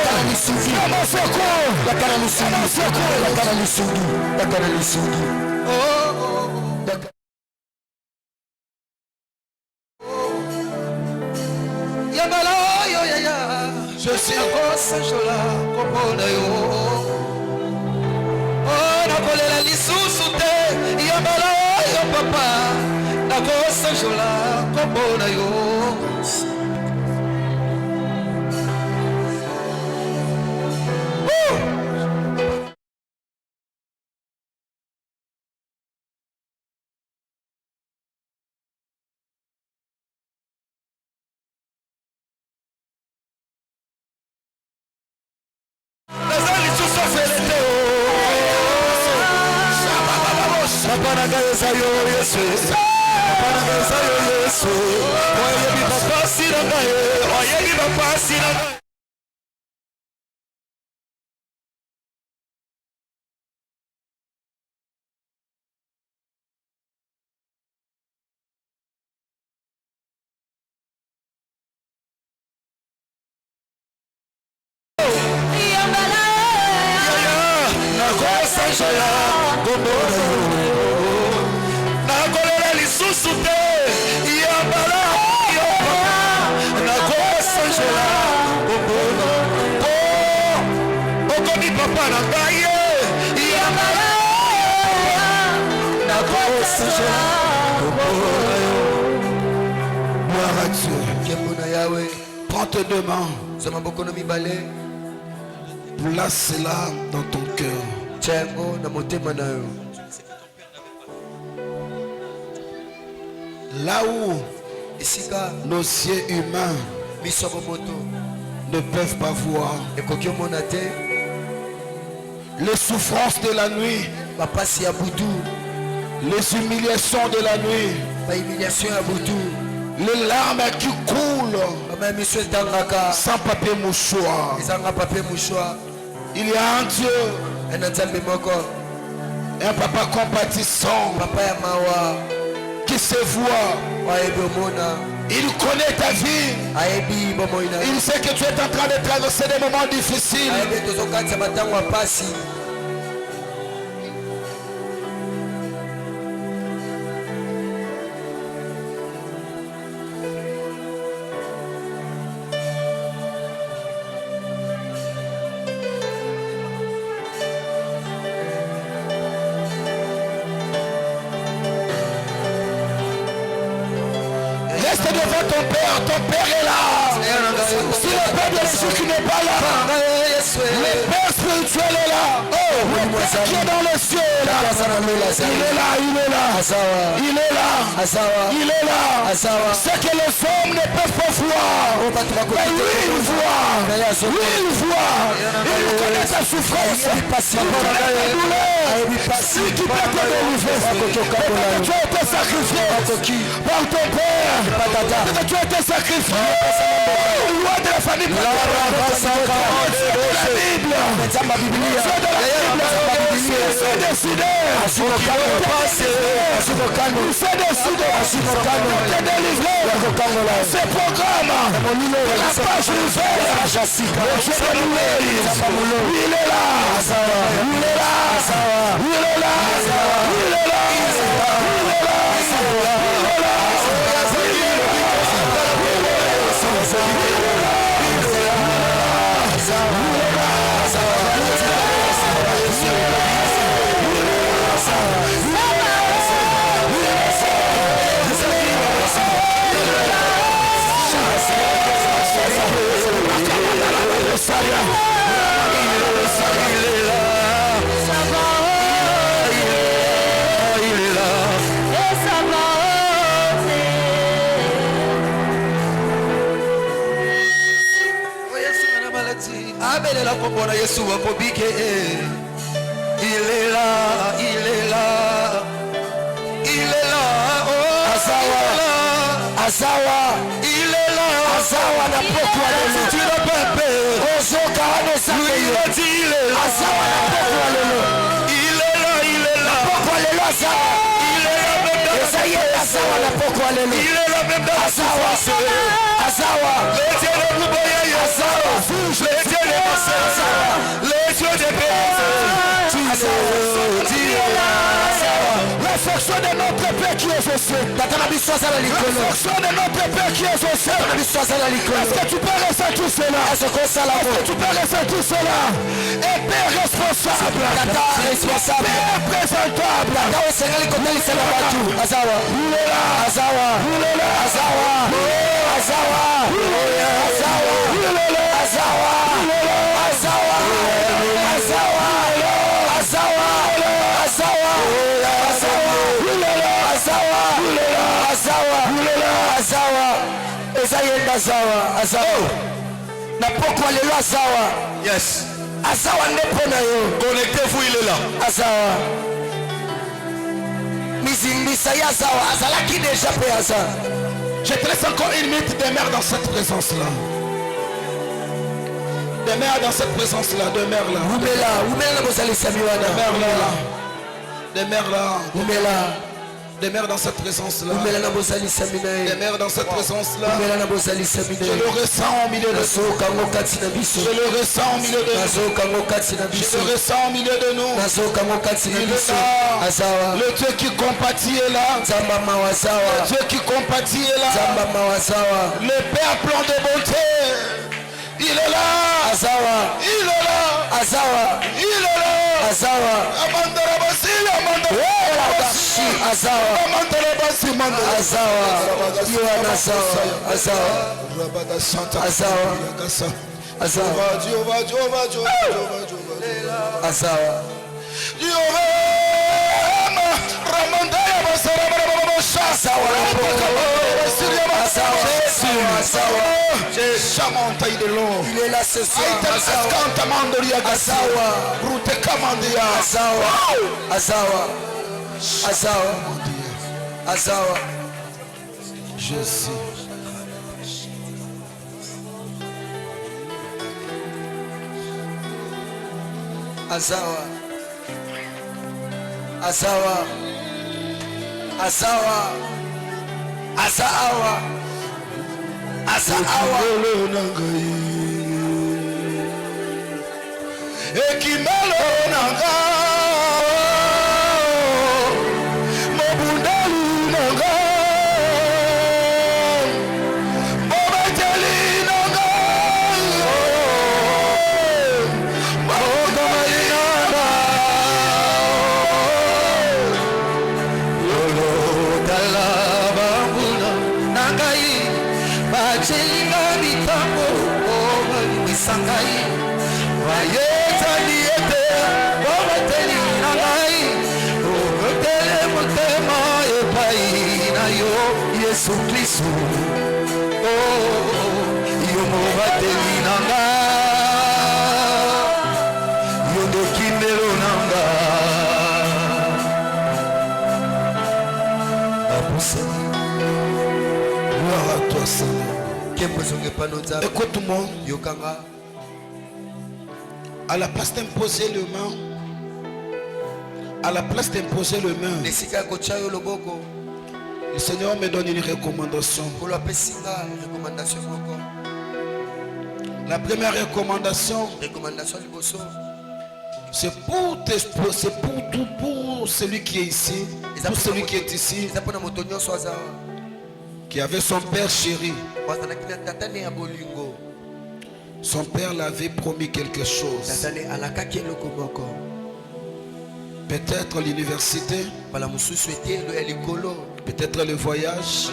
Viens mon secours. Viens mon secours. Je suis encore Saint-Jola, comme oh, nakolela lisusu te, yambala yo papa, nako Saint-Jola, comme yo. Prends tes deux mains. Place-la dans ton cœur. Là où nos yeux humains ne peuvent pas voir les souffrances de la nuit, les humiliations de la nuit, les larmes qui coulent sans papier mouchoir. Il y a un Dieu, un papa compatissant, qui se voit. Il connaît ta vie. Il sait que tu es en train de traverser des moments difficiles. Reste devant ton Père est là. Si le Père de Jésus qui n'est pas là, le Père spirituel est là. Le Père qui est dans les cieux est là. Il est là, il est là. Il est là. Il est là. C'est que les hommes ne peuvent pas voir. Mais lui, il voit. Lui, il voit. Il connaît ta souffrance. Il connaît ta douleur. Lui qui peut te délivrer. Tu as été sacrifié par ton Père. Tu as été sacrifié. Loi de la famille. La Bible. C'est décidé. C'est décidé. De délivrer. Ce programme. La page ouverte. Il est là. Il est là. Il est là. Il est là. Il est là, il est là, il est là, oh, Azawa, il est là, Azawa na pokwa de Azawa na poko alelo. Il est là même dans la souffrance. Azawa. Les dieux de Bouboyaï. Azawa. Les dieux de Massé. Les dieux de La fonction de notre Père qui est aux cieux. La fonction de notre Père qui est aux cieux. Est-ce que tu peux ressentir cela? Est-ce que tu peux ressentir cela? Et Père responsable. Père présentable. Azawa. Azawa. Azawa. Azawa. Azawa. Azawa. Azawa. Na poko lelo Azawa. Yes. Azawa nepo na yo. Connectez-vous, il est là. Azawa. Misa ya Azawa. Azalaki déjà pe Azawa. Je te laisse encore une minute. Demeure dans cette présence-là. Demeure dans cette présence-là. Demeure là. Umela na bozali samiwana. Demeure là. Demeure là. Umela. Demeure dans cette présence-là. Demeure dans cette présence-là. Je le ressens au milieu de nous. Je le ressens au milieu de nous. Je le ressens au milieu de nous. Il est là. Le Dieu qui compatit est là. Le Dieu qui compatit est là. Le Père plein de bonté. Il est là. Il est là. Il est là. Azawa. Il est là ce soir. Azawa. Je sais. Azawa. Azawa. Azawa. Azawa. Azawa. Ekimelo nanga. Mobundeli nanga. Mobateli nanga. Mobateli nanga. Yolo talaba buna nangai. Bachelinga bitambo. Bisangai. Wayetani ete. Mobateli nangai. Mobateli mutema epai na yo. Yesu Kristo. Yo mobateli nanga. Yo dokimelo nanga. Gloire à toi, Seigneur. Écoute-moi. À la place d'imposer le main, le Seigneur me donne une recommandation. La première recommandation, c'est pour celui qui est ici, pour celui qui est ici, qui avait son père chéri. Son père l'avait promis quelque chose. Peut-être l'université, peut-être le voyage,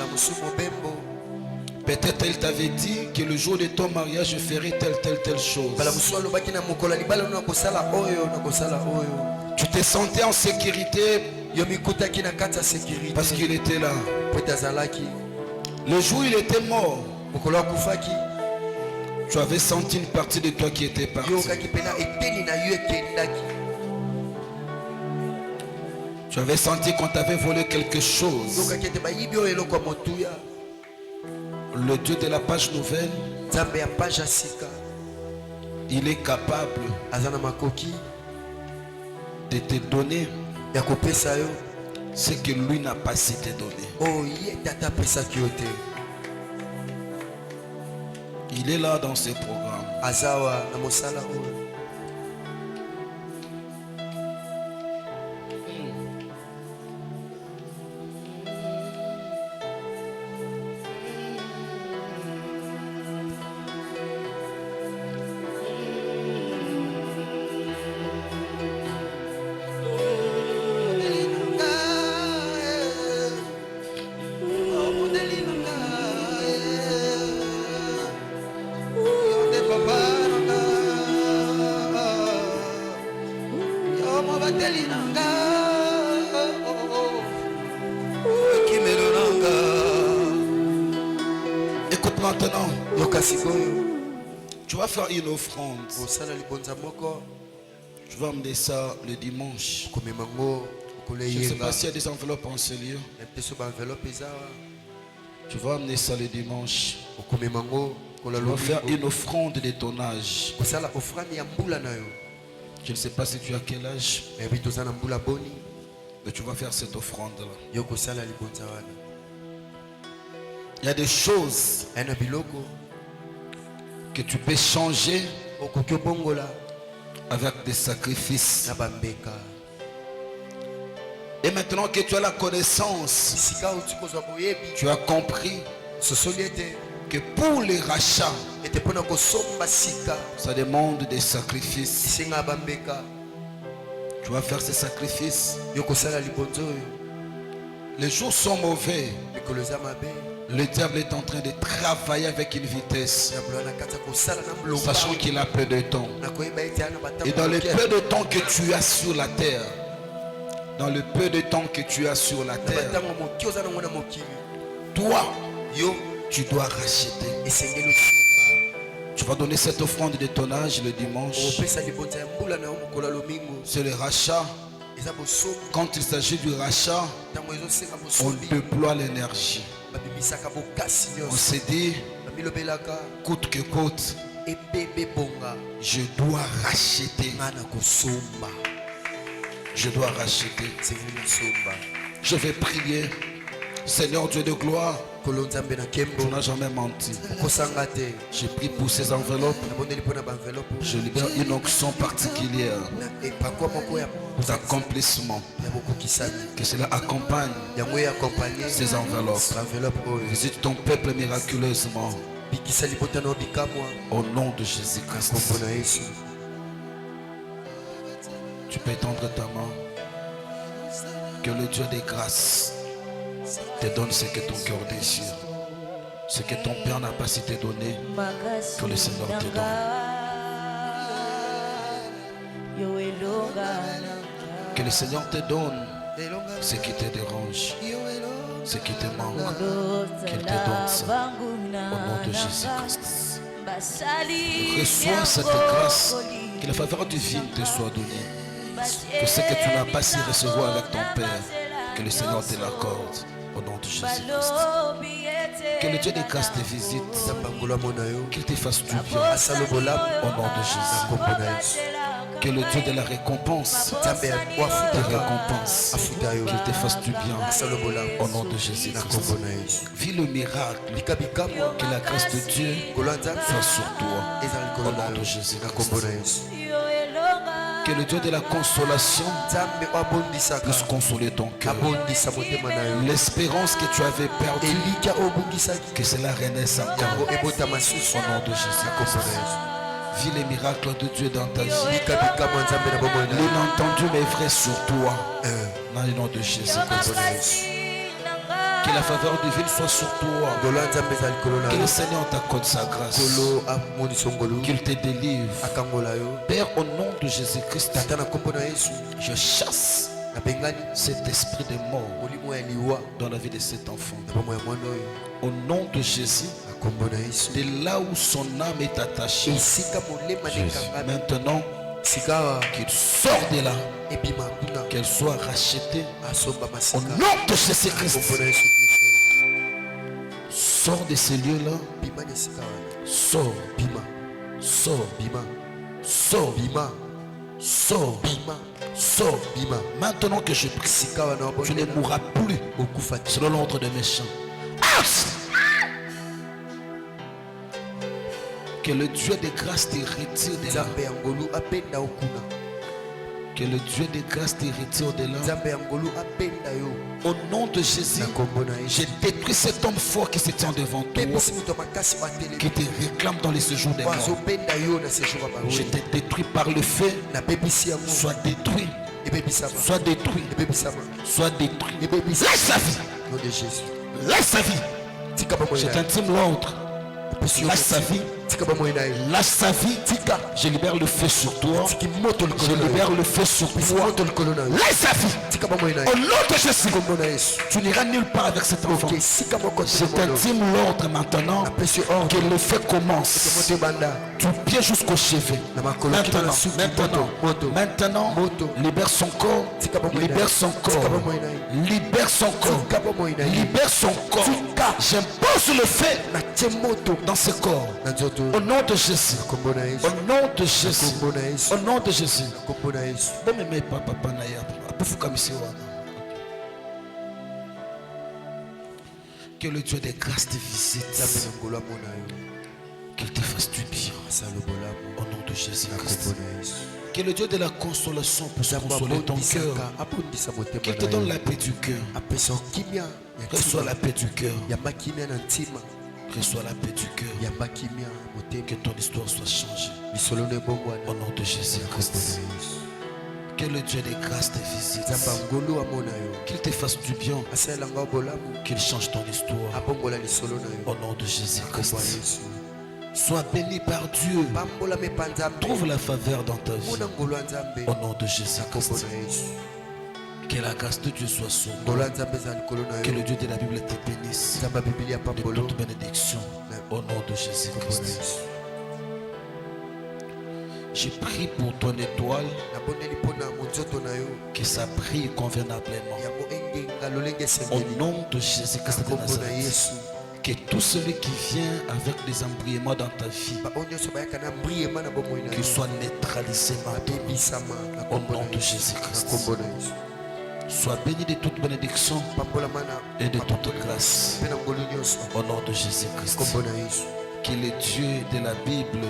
peut-être il t'avait dit que le jour de ton mariage je ferai telle chose. Tu te sentais en sécurité parce qu'il était là. Le jour où il était mort, tu avais senti une partie de toi qui était partie. Tu avais senti qu'on t'avait volé quelque chose. Le Dieu de la page nouvelle, il est capable de te donner ce que lui n'a pas cité donné. Oh, tata pesa kiote. Il est là dans ses programmes. Azawa na mosala o. Écoute maintenant. Tu vas faire une offrande. Tu vas amener ça le dimanche. Je ne sais pas s'il y a des enveloppes en ce lieu. Tu vas amener ça le dimanche. Tu vas faire une offrande de ton âge. Je ne sais pas si tu as quel âge. Mais tu vas faire cette offrande-là. Il y a des choses que tu peux changer avec des sacrifices. Et maintenant que tu as la connaissance, tu as compris que pour les rachats, ça demande des sacrifices. Tu vas faire ces sacrifices. Les jours sont mauvais. Le diable est en train de travailler avec une vitesse, sachant qu'il a peu de temps. Et dans le peu de temps que tu as sur la terre, toi, tu dois racheter. Tu vas donner cette offrande de ton âge le dimanche. C'est le rachat. Quand il s'agit du rachat, on déploie l'énergie. On s'est dit, coûte que coûte, je dois racheter. Je dois racheter. Je vais prier. Seigneur Dieu de gloire, tu n'as jamais menti. J'ai pris pour ces enveloppes. Je libère une onction particulière d'accomplissement. Que cela accompagne ces enveloppes. Visite ton peuple miraculeusement. Au nom de Jésus-Christ. Tu peux étendre ta main. Que le Dieu des grâces te donne ce que ton cœur désire. Ce que ton père n'a pas si te donné, que le Seigneur te donne. Que le Seigneur te donne ce qui te dérange, ce qui te manque, qu'il te donne ça. Au nom de Jésus-Christ. Reçois cette grâce, que la faveur divine te soit donnée. Que ce que tu n'as pas su recevoir avec ton Père, que le Seigneur te l'accorde. Au nom de Jésus-Christ. Que le Dieu des grâces te visite. Qu'il te fasse du bien. Au nom de Jésus. Que le Dieu de la récompense te récompense. Qu'il te fasse du bien. Au nom de Jésus-Christ. Vis le miracle. Que la grâce de Dieu soit sur toi. Au nom de Jésus-Christ. Que le Dieu de la consolation puisse consoler ton cœur. L'espérance que tu avais perdue, que cela renaisse encore. Au nom de Jésus-Christ. Vis les miracles de Dieu dans ta vie. L'inentendu mais vrai sur toi. Dans le nom de Jésus-Christ. Que la faveur divine soit sur toi. Que le Seigneur t'accorde sa grâce. Qu'il te délivre. Père, au nom de Jésus-Christ, je chasse cet esprit de mort dans la vie de cet enfant. Au nom de Jésus, de là où son âme est attachée, maintenant, qu'il sorte de là, qu'elle soit rachetée au nom de Jésus-Christ. Sors de ces lieux-là. Sors. Sors. Sors. Sors. Bima. Sors. Bima. Maintenant que je prie, tu ne mourras plus selon l'ordre des méchants. Que le Dieu de grâce te retire de là. Que le Dieu de grâce te retire de là. Au nom de Jésus, je détruis cet homme fort qui se tient devant toi, qui te réclame dans les séjours des morts. Je te détruis par le feu. Sois détruit. Sois détruit. Sois détruit. Laisse sa vie. Laisse sa vie. Je t'intime l'ordre. Lâche sa vie. Lâche sa vie. Je libère le feu sur toi. Je libère le feu sur toi. Lâche sa vie. Au nom de Jésus, tu n'iras nulle part avec cet enfant. Je t'intime l'ordre maintenant. Que le feu commence du pied jusqu'au cheveu. Maintenant, libère son corps. Libère son corps. Libère son corps. Libère son corps. J'impose le feu dans ce corps. Au nom de Jésus. Au nom de Jésus. Au nom de Jésus. Que le Dieu des grâces te visite. Qu'il te fasse du bien. Au nom de Jésus-Christ. Que le Dieu de la consolation puisse consoler ton cœur. Qu'il te donne la paix du cœur. Reçois la paix du cœur. Reçois la paix du cœur. Que ton histoire soit changée. Au nom de Jésus-Christ. Que le Dieu des grâces te visite. Qu'il te fasse du bien. Qu'il change ton histoire. Au nom de Jésus-Christ. Sois béni par Dieu. Trouve la faveur dans ta vie. Au nom de Jésus-Christ. Que la grâce de Dieu soit sur toi. Que le Dieu de la Bible te bénisse. De toute bénédiction. Au nom de Jésus-Christ. Je prie pour ton étoile. Que ça brille convenablement. Au nom de Jésus-Christ de Nazareth. Que tout celui qui vient avec des embrayements dans ta vie, qu'il soit neutralisé maintenant. Au nom de Jésus-Christ. Sois béni de toute bénédiction et de toute grâce. Au nom de Jésus-Christ. Que le Dieu de la Bible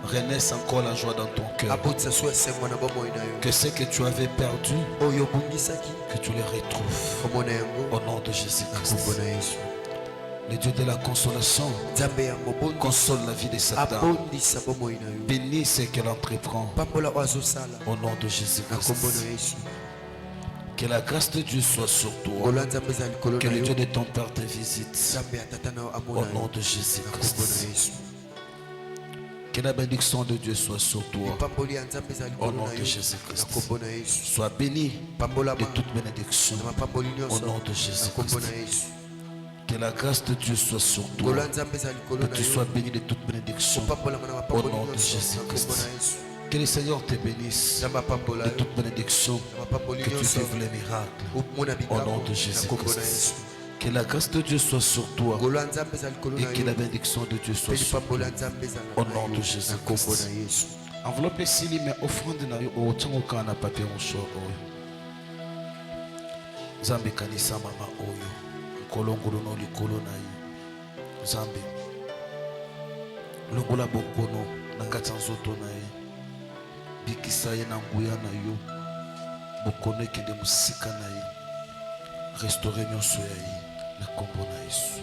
renaisse encore la joie dans ton cœur. Que ce que tu avais perdu, que tu le retrouves. Au nom de Jésus-Christ. Le Dieu de la consolation console la vie de Satan. Bénis ce qu'elle entreprend. Au nom de Jésus-Christ. Que la grâce de Dieu soit sur toi. Que le Dieu de ton Père te visite. Au nom de Jésus-Christ. Que la bénédiction de Dieu soit sur toi. Au nom de Jésus-Christ. Sois béni de toute bénédiction. Au nom de Jésus-Christ. Que la grâce de Dieu soit sur toi. Que tu sois béni de toute bénédiction. Au nom de Jésus-Christ. Que le Seigneur te bénisse de toute bénédiction. Que tu vives les miracles. Au nom de Jésus-Christ. Que la grâce de Dieu soit sur toi. Et que la bénédiction de Dieu soit sur toi. Au nom de Jésus-Christ. Enveloppe ici, mais offrande na yo o tsango kana papier mosho oyo. Zambe kanisa mama oyo. Kolongolo no likolo na ye. Zambe. Longola bokono na ngati nzoto na ye. Bikisa ye na nguya na yo. Bokono ekende musika na ye. Restaurer nyonso ya ye na kombo na Yesu.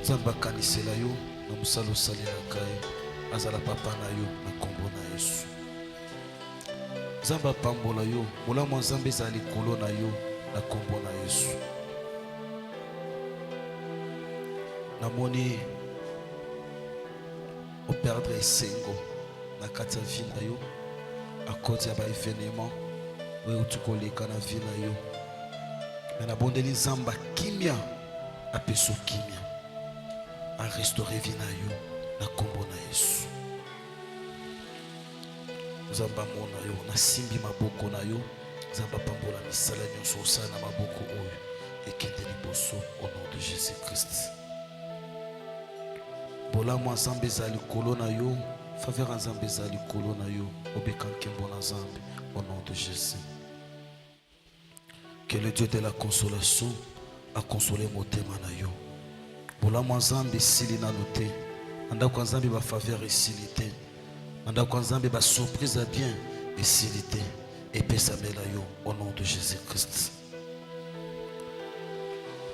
Zambe akanisela yo na musala osalelaka ye. Azala papa na yo na kombo na Yesu. Zambe apambola yo. Molamo ya Nzambe ezala likolo na yo na kombo na Yesu. Namoni o perdre esengo na kati ya vie na yo à cause ya ba événement oyo tukoleka na vie na yo. Mais nabondeli Nzambe kimia apeso kimia a restaurer vie na yo na kombo na Yesu. Nzambe amona yo na simbi maboko na yo. Nzambe apambola misala nyonso osala na maboko oyo ekende liboso au nom de Jésus-Christ. Bola moi Nzambe ezali likolo na yo, faveur en Zambé zali kolo na yo obekankembo na Zambé au nom de Jésus. Que le Dieu de la consolation a consolé motema na yo. Bola mo Zambé sili na noté. Anda kwa Zambé ba faveur et silité. Anda kwa Zambé ba surprise à bien et silité. Et pesa mela yo au nom de Jésus-Christ.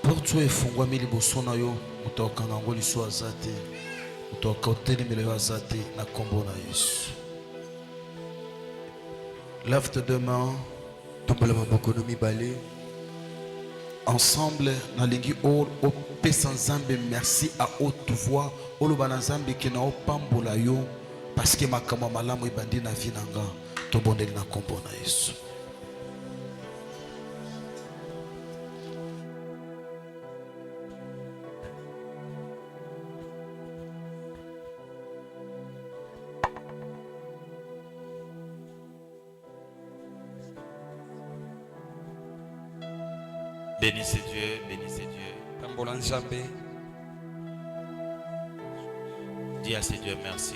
Pour toi efungwa mili bosona yo mutokanga ngoli so azate. Lève tes deux mains. Ensemble, nalingi o pesa Nzambe merci à haute voix. Oloba na Nzambe ke na opambola yo parce que makama malamu ibandi na vie nanga. Tobondeli na kombo na Yesu. Bénissez Dieu, bénissez Dieu. Dis à ces Dieu merci.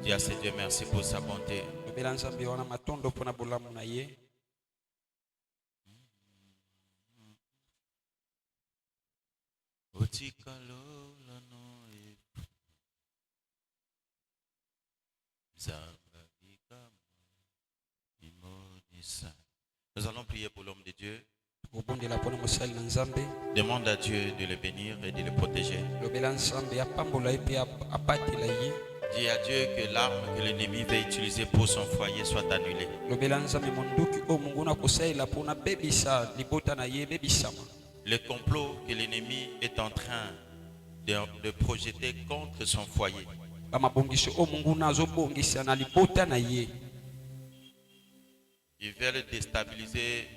Dis à ces Dieu merci pour sa bonté. Nous allons prier pour l'homme de Dieu. Demande à Dieu de le bénir et de le protéger. Dis à Dieu que l'arme que l'ennemi va utiliser pour son foyer soit annulée. Le complot que l'ennemi est en train de projeter contre son foyer, il veut le déstabiliser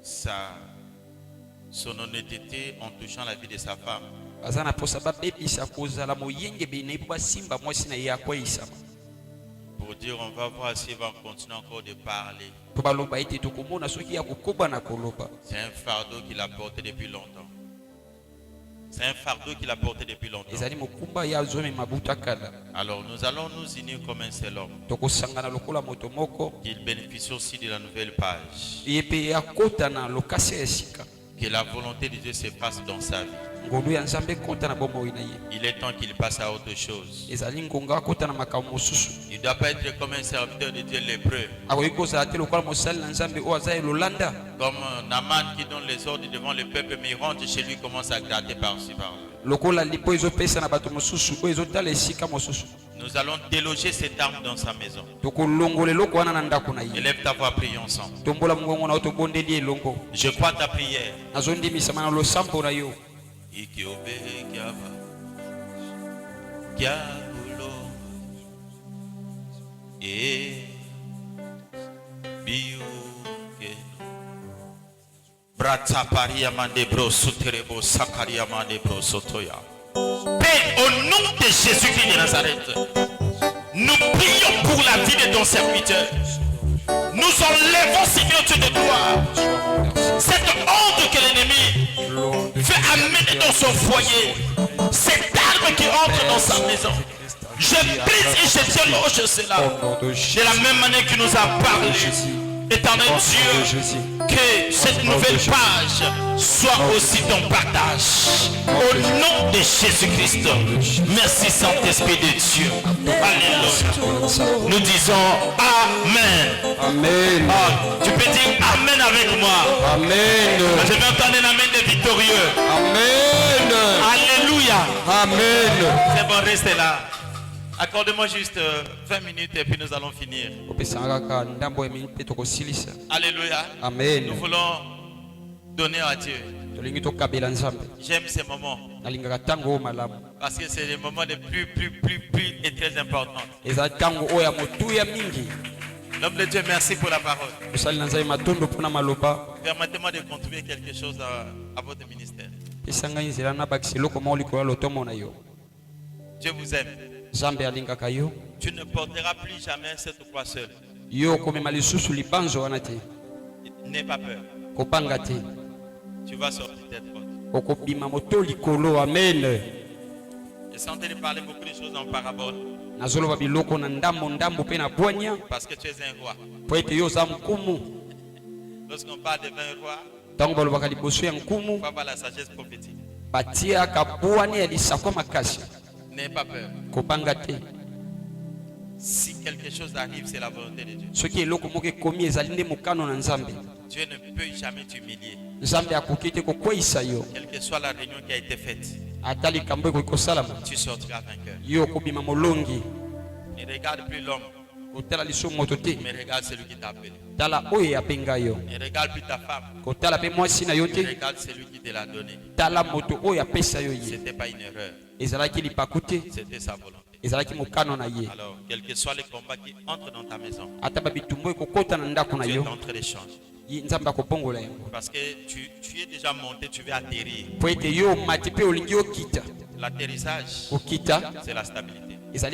son honnêteté en touchant la vie de sa femme. Pour dire on va voir s'il va continuer encore de parler. C'est un fardeau qu'il a porté depuis longtemps. C'est un fardeau qu'il a porté depuis longtemps. Alors nous allons nous unir comme un seul homme. Qu'il bénéficie aussi de la nouvelle page. Que la volonté de Dieu se fasse dans sa vie. Il est temps qu'il passe à autre chose. Il ne doit pas être comme un serviteur de Dieu lépreux. Comme Naaman qui donne les ordres devant le peuple, mais il rentre chez lui et commence à gratter par-ci par-là. Nous allons déloger cette arme dans sa maison. Élève ta voix, prions ensemble. Je crois ta prière. Père, au nom de Jésus-Christ de Nazareth, nous prions pour la vie de ton serviteur. Nous enlevons, Seigneur Dieu de gloire, cette honte que l'ennemi fait amener dans son foyer, cette arme qui entre dans sa maison. Je brise et je déloge cela. De la même manière que nous a parlé, éternel Dieu, que cette nouvelle page soit aussi ton partage. Au nom de Jésus-Christ. Merci Saint-Esprit de Dieu. Alléluia. Nous disons Amen. Amen. Ah, tu peux dire Amen avec moi. Amen. Je vais entendre un Amen de victorieux. Amen. Alléluia. Amen. C'est bon, restez là. Accorde-moi juste 20 minutes et puis nous allons finir. Alléluia. Amen. Nous voulons donner à Dieu. J'aime ces moments. Parce que c'est les moments les plus et très importants. L'homme de Dieu, merci pour la parole. Permettez-moi de contribuer quelque chose à votre ministère. Dieu vous aime. Tu ne porteras plus jamais cette croix seule. N'aie pas peur. Tu vas sortir tête haute. Je suis en train de parler beaucoup de choses en parabole. Parce que tu es un roi. Lorsqu'on parle de 20 rois, il faut avoir la sagesse prophétique. N'aie pas peur. Si quelque chose arrive, c'est la volonté de Dieu. Dieu ne peut jamais t'humilier. Quelle que soit la réunion qui a été faite, tu sortiras vainqueur. Ne regarde plus l'homme, mais regarde celui qui t'a appelé. Ne regarde plus ta femme, mais regarde celui qui te l'a donné. Ce n'était pas une erreur, c'était sa volonté. Alors, quels que soient les combats qui entrent dans ta maison, tu es en train de changer. Parce que tu es déjà monté, tu veux atterrir. L'atterrissage, c'est la stabilité. Il y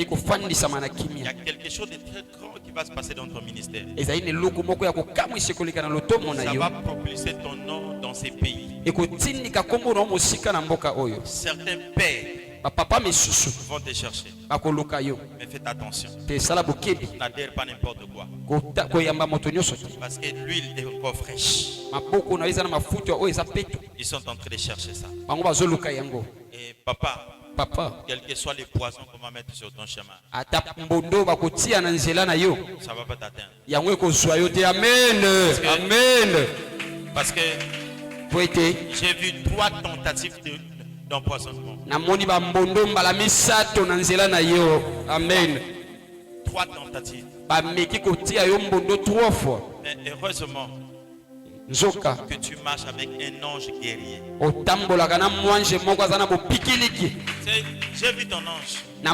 a quelque chose de très grand qui va se passer dans ton ministère. Ça va propulser ton nom dans ces pays. Certains pères vont te chercher. Mais faites attention. N'adhère pas n'importe quoi. Parce que l'huile est encore fraîche. Ils sont en train de chercher ça. Et papa, quels que soient les poisons qu'on va mettre sur ton chemin, ça ne va pas t'atteindre. Parce que j'ai vu 3 tentatives d'empoisonnement. 3 tentatives. Mais heureusement que tu marches avec un ange guerrier. J'ai vu ton ange. On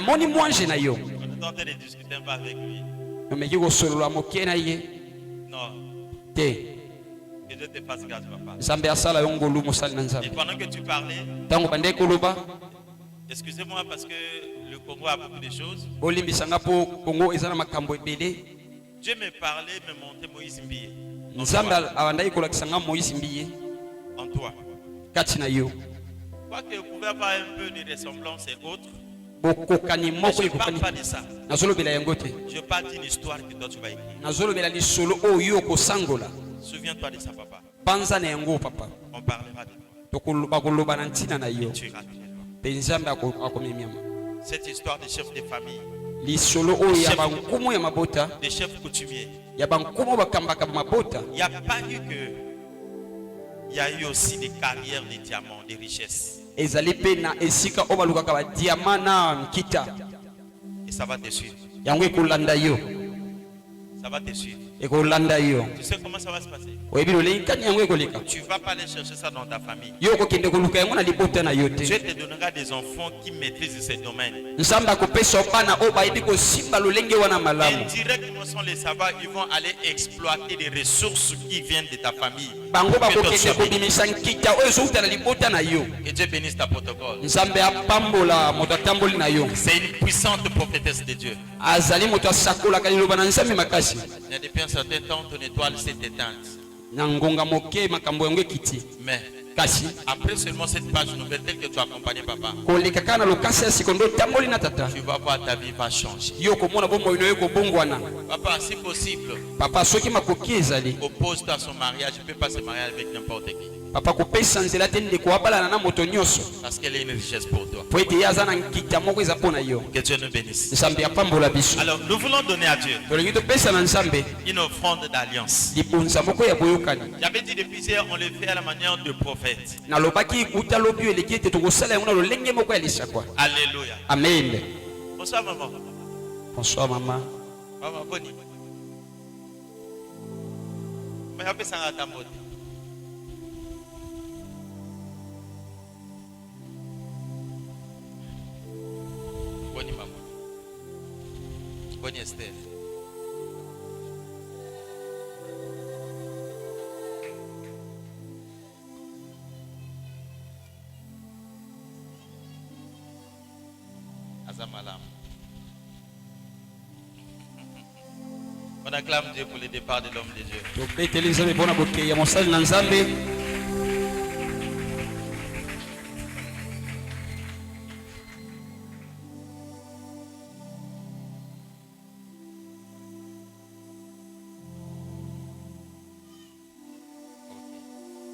est en train de discuter un peu avec lui. Non. Que Dieu te fasse grâce, papa. Et pendant que tu parlais, excusez-moi parce que le Congo a beaucoup de choses. Dieu me parlait, me montrait Moïse Mbiye. En toi. Quoique vous pouvez avoir un peu de ressemblance et autres. Je ne parle pas de ça. Je parle d'une histoire que toi tu vas écrire. Souviens-toi de ça, papa. On parlera de toi. Et tu iras très loin. Cette histoire de chef de famille, des chefs coutumiers, il n'y a pas eu que. Il y a eu aussi des carrières de diamants, des richesses. Et ça va te suivre. Ça va te suivre. Tu sais comment ça va se passer? Tu vas pas aller chercher ça dans ta famille. Dieu te donnera des enfants qui maîtrisent ces domaines. Indirectement sans les savoir, ils vont aller exploiter les ressources qui viennent de ta famille. Que Dieu bénisse ta protocole. C'est une puissante prophétesse de Dieu. Il y a depuis un certain temps, ton étoile s'est éteinte. Mais après seulement cette page nouvelle telle que tu as accompagné papa, tu vas voir ta vie va changer. Papa, si possible, oppose-toi à son mariage. Je ne peux pas se marier avec n'importe qui. Parce qu'elle est une richesse pour toi. Que Dieu nous bénisse. Alors nous voulons donner à Dieu une offrande d'alliance. J'avais dit depuis hier, on le fait à la manière de prophète. Alléluia. Amen. Bonsoir maman. Bonsoir maman. Maman Bonnie. Mais après ça va t'amour. Bonnie maman. Bonnie Esther. Azamalam. On acclame Dieu pour le départ de l'homme de Dieu.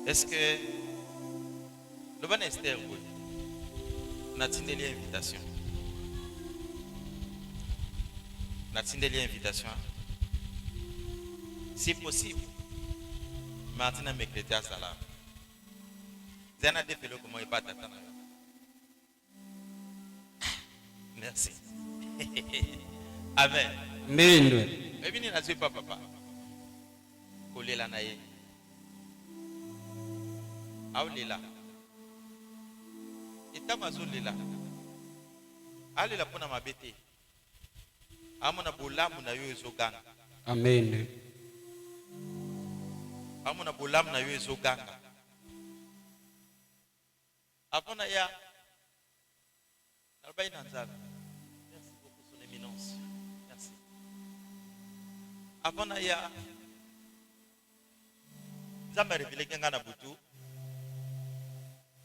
Est-ce que le bon Esther, on a tenu l'invitation? On a tenu l'invitation. Si possible, Martina Mekletia Salam. Zana de Felo, comment il bat à merci. Amen. Amen. Mais bien, il n'a pas papa. Collé la naïe. Aoulela. Et Tamazo Lela. Allez la pona ma bête. Amona bolam na yo ezoganga. Amen. Amona bolam na yo ezoganga. Apona ya. Albaï Nanzal. Merci beaucoup son éminence. Merci. Apona ya. Zamba révélé kenga na butu.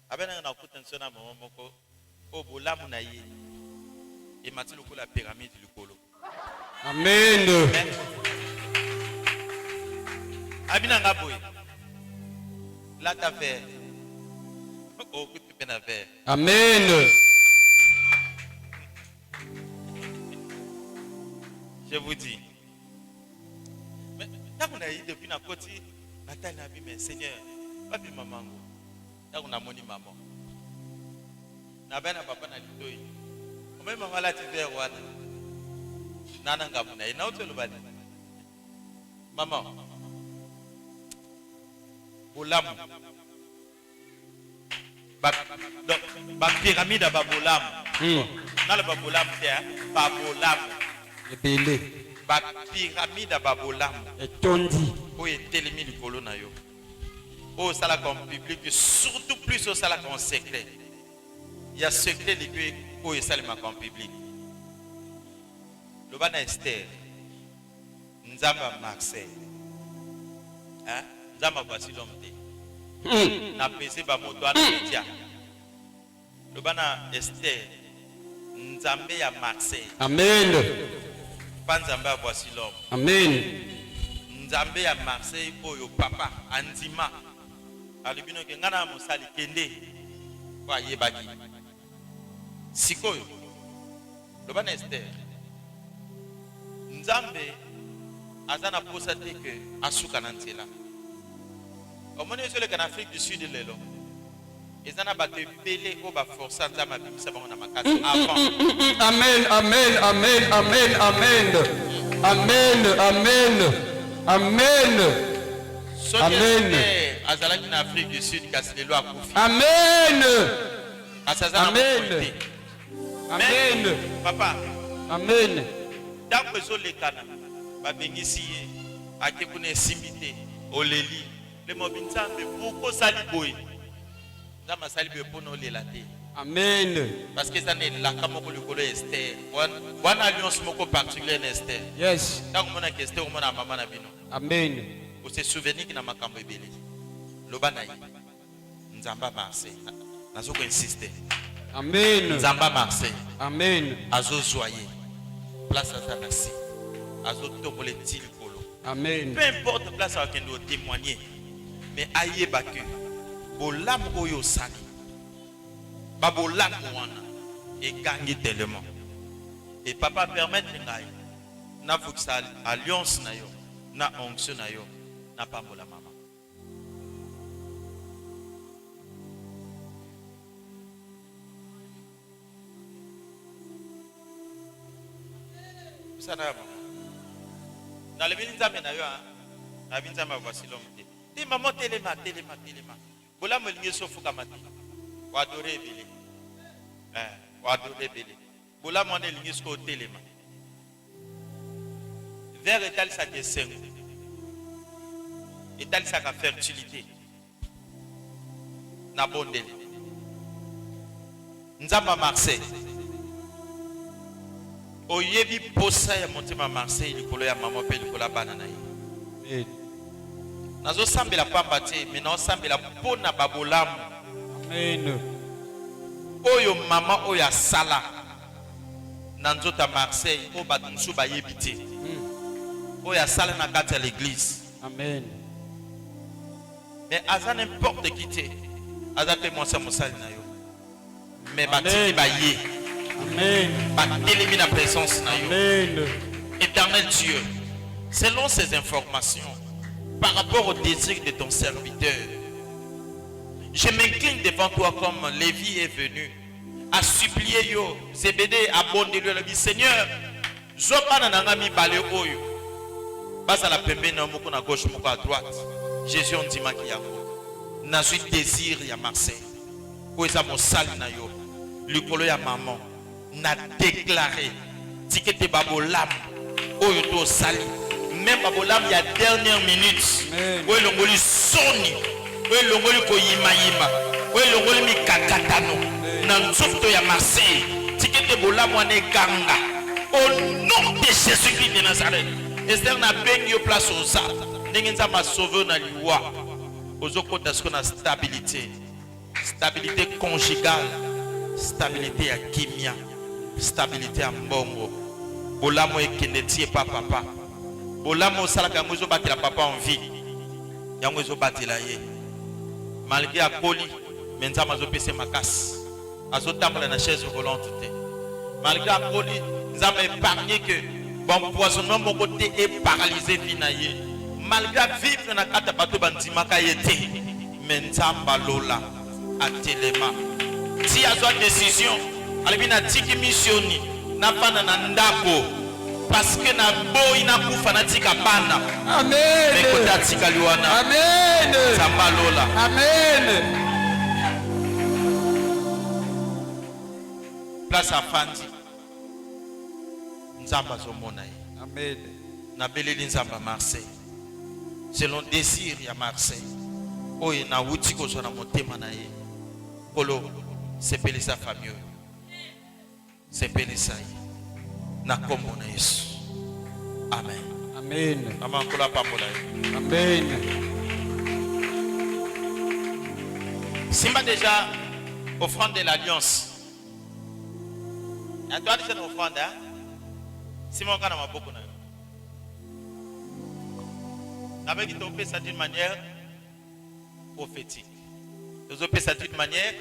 Abena na kutention na maman moko. O bolam na ye. Et mati loko la pyramide du kolo. Amen. Abina ngaboy. La ta fait. Oh, que tu peux faire. Amen. Je vous dis. Mais quand on a eu depuis la côte, Nathalie a dit, mais Seigneur, pas de maman. Quand on a moni maman. Na ben na papa na litoyi. Comment maman la tu fais roi? Nana ngabuna. Il n'a autre le bani. Maman. Bolam. Ba pyramide ba bolam. Dans le babolam c'est ba bolam. Belé. Ba pyramide ba bolam. Et tondi. O etelemi likolo na yo. O sala comme public, surtout plus au sala comme secret. Il y a secret de Dieu au salima comme public. Le bana Esther. Nzamba Marseille. Hein? Nzamba voici l'homme. Na pesé ba moto na metia. Le bana Esther. Nzambe ya Marseille. Amen. Pas Nzambe ya voici l'homme. Amen. Nzambe ya Marseille oyo papa Anzima. Alibino ke ngana mosali kende. Kwa yebaki. Sikoyo. Le bana Esther. Nzambe azana posa te que asuka na nzela. Omoni ezole kana Afrique du Sud lelo. Ezana ba te belé ko ba forcer nzama bimisa bango na makasi avant. Amen, amen, amen, amen, amen. Amen, amen. Amen. Amen. Azalaki na Afrique du Sud kasi lelo akufi. Amen. Amen. Amen. Papa. Amen. Tant ezole kana ba bengisi ye akekune simité oleli. Le mobinzambe pourquoi saliboy ndama saliboy pono lela te. Amen. Parce que ça n'est la kamoko likolo Esther. One alliance moko particulier en Esther. Yes. Tant que mona Esther mona mama na bino. Amen. Vous se souvenez que na makambo ebele. Lobana yi. Nzamba Marseille. Nazoko insister. Amen. Nzamba Marseille. Amen. Azo zoyer. Place à Tanasi. Azo tobole tilikolo. Amen. Peu importe place à laquelle nous témoigner. Mais aïe baku, bolam oyo sali, babolam wana, et gagne tellement. Et papa permet ngai, na vuksa alliance na yo, na onction na yo, na pambola mama. Ça na mama. Na le binzame na yo, na binzame voici l'homme. Dis maman téléma. Bola me ligne sauf kamati. Wa adoré belé. Wa adoré belé. Bola mon ligne sauf téléma. Vers étal sa dessin. Étal sa fertilité. Na bondel. Nzamba Marseille. Oyebi posa ya montema Marseille likolo ya maman pe likolo banana yi. Nazo sambela pamba te, mais non sambela pona babolamu. Amen. Oyo mama oya sala. Nanzota Marseille, o batunsu ba yebite. Oya sala na kati ya l'église. Amen. Mais Aza n'importe qui t'es. Aza te moi ça mosali na yo. Mais batiki ba yé. Amen. Ba élimine la présence na yo. Amen. Éternel Dieu, selon ces informations, par rapport au désir de ton serviteur, je m'incline devant toi comme Lévi est venu à supplier yo, Zébédée abonde-lui le dit Seigneur, zopana nanga mi balé oyo. Basa la pembe na moko na gauche moko à droite. Jésus on dit maki yango. Nazui désir ya Marseille. Ko eza mosali na yo. Likolo ya maman na déclaré tikete babolam oyo to sali. Même babolam ya dernière minute. Oyo longoli soni. Oyo longoli ko yima yima. Oyo longoli mi kakatano. Na nzofto ya Marseille. Tikete bolam wane ganga. Au nom de Jésus-Christ de Nazareth. Esther n'a pas eu place aux arbres. N'engenza ma sauveur na liwa. Aux autres parce qu'on a stabilité. Stabilité conjugale. Stabilité à kimia. Stabilité à mbongo. Bolamo e kenetie pa papa. Bolamo salaka ngozo batela papa en vie. Yango zo batela ye. Malgré à poli, menza mazo pese makas. Azo tambola na chaise volante te. Malgré à poli, nous avons épargné que bon poisonnement mon côté est paralysé finaillé. Malgré vivre dans la carte bateau bandima kayete. Mentamba lola à telema. Si a soit décision, alibina tiki missioni na pana na ndako parce que na boy na ku fanatika bana. Amen. Mais kota tika liwana. Amen. Samba lola. Amen. Place à Fandi. Nzamba zomona ye. Amen. Na beleli nzamba Marseille. Selon désir ya Marseille. Oye na wuti ko na motema na ye. Kolo sepeli sa famille. Sepeli sa ye. Na kombo na Yesu. Amen. Amen. Maman kola papola ye. Amen. Simba déjà offrande de l'alliance. Et toi déjà offrande hein? Simon kana maboko na yo. Avec qui t'opère ça d'une manière prophétique. Tu opères ça d'une manière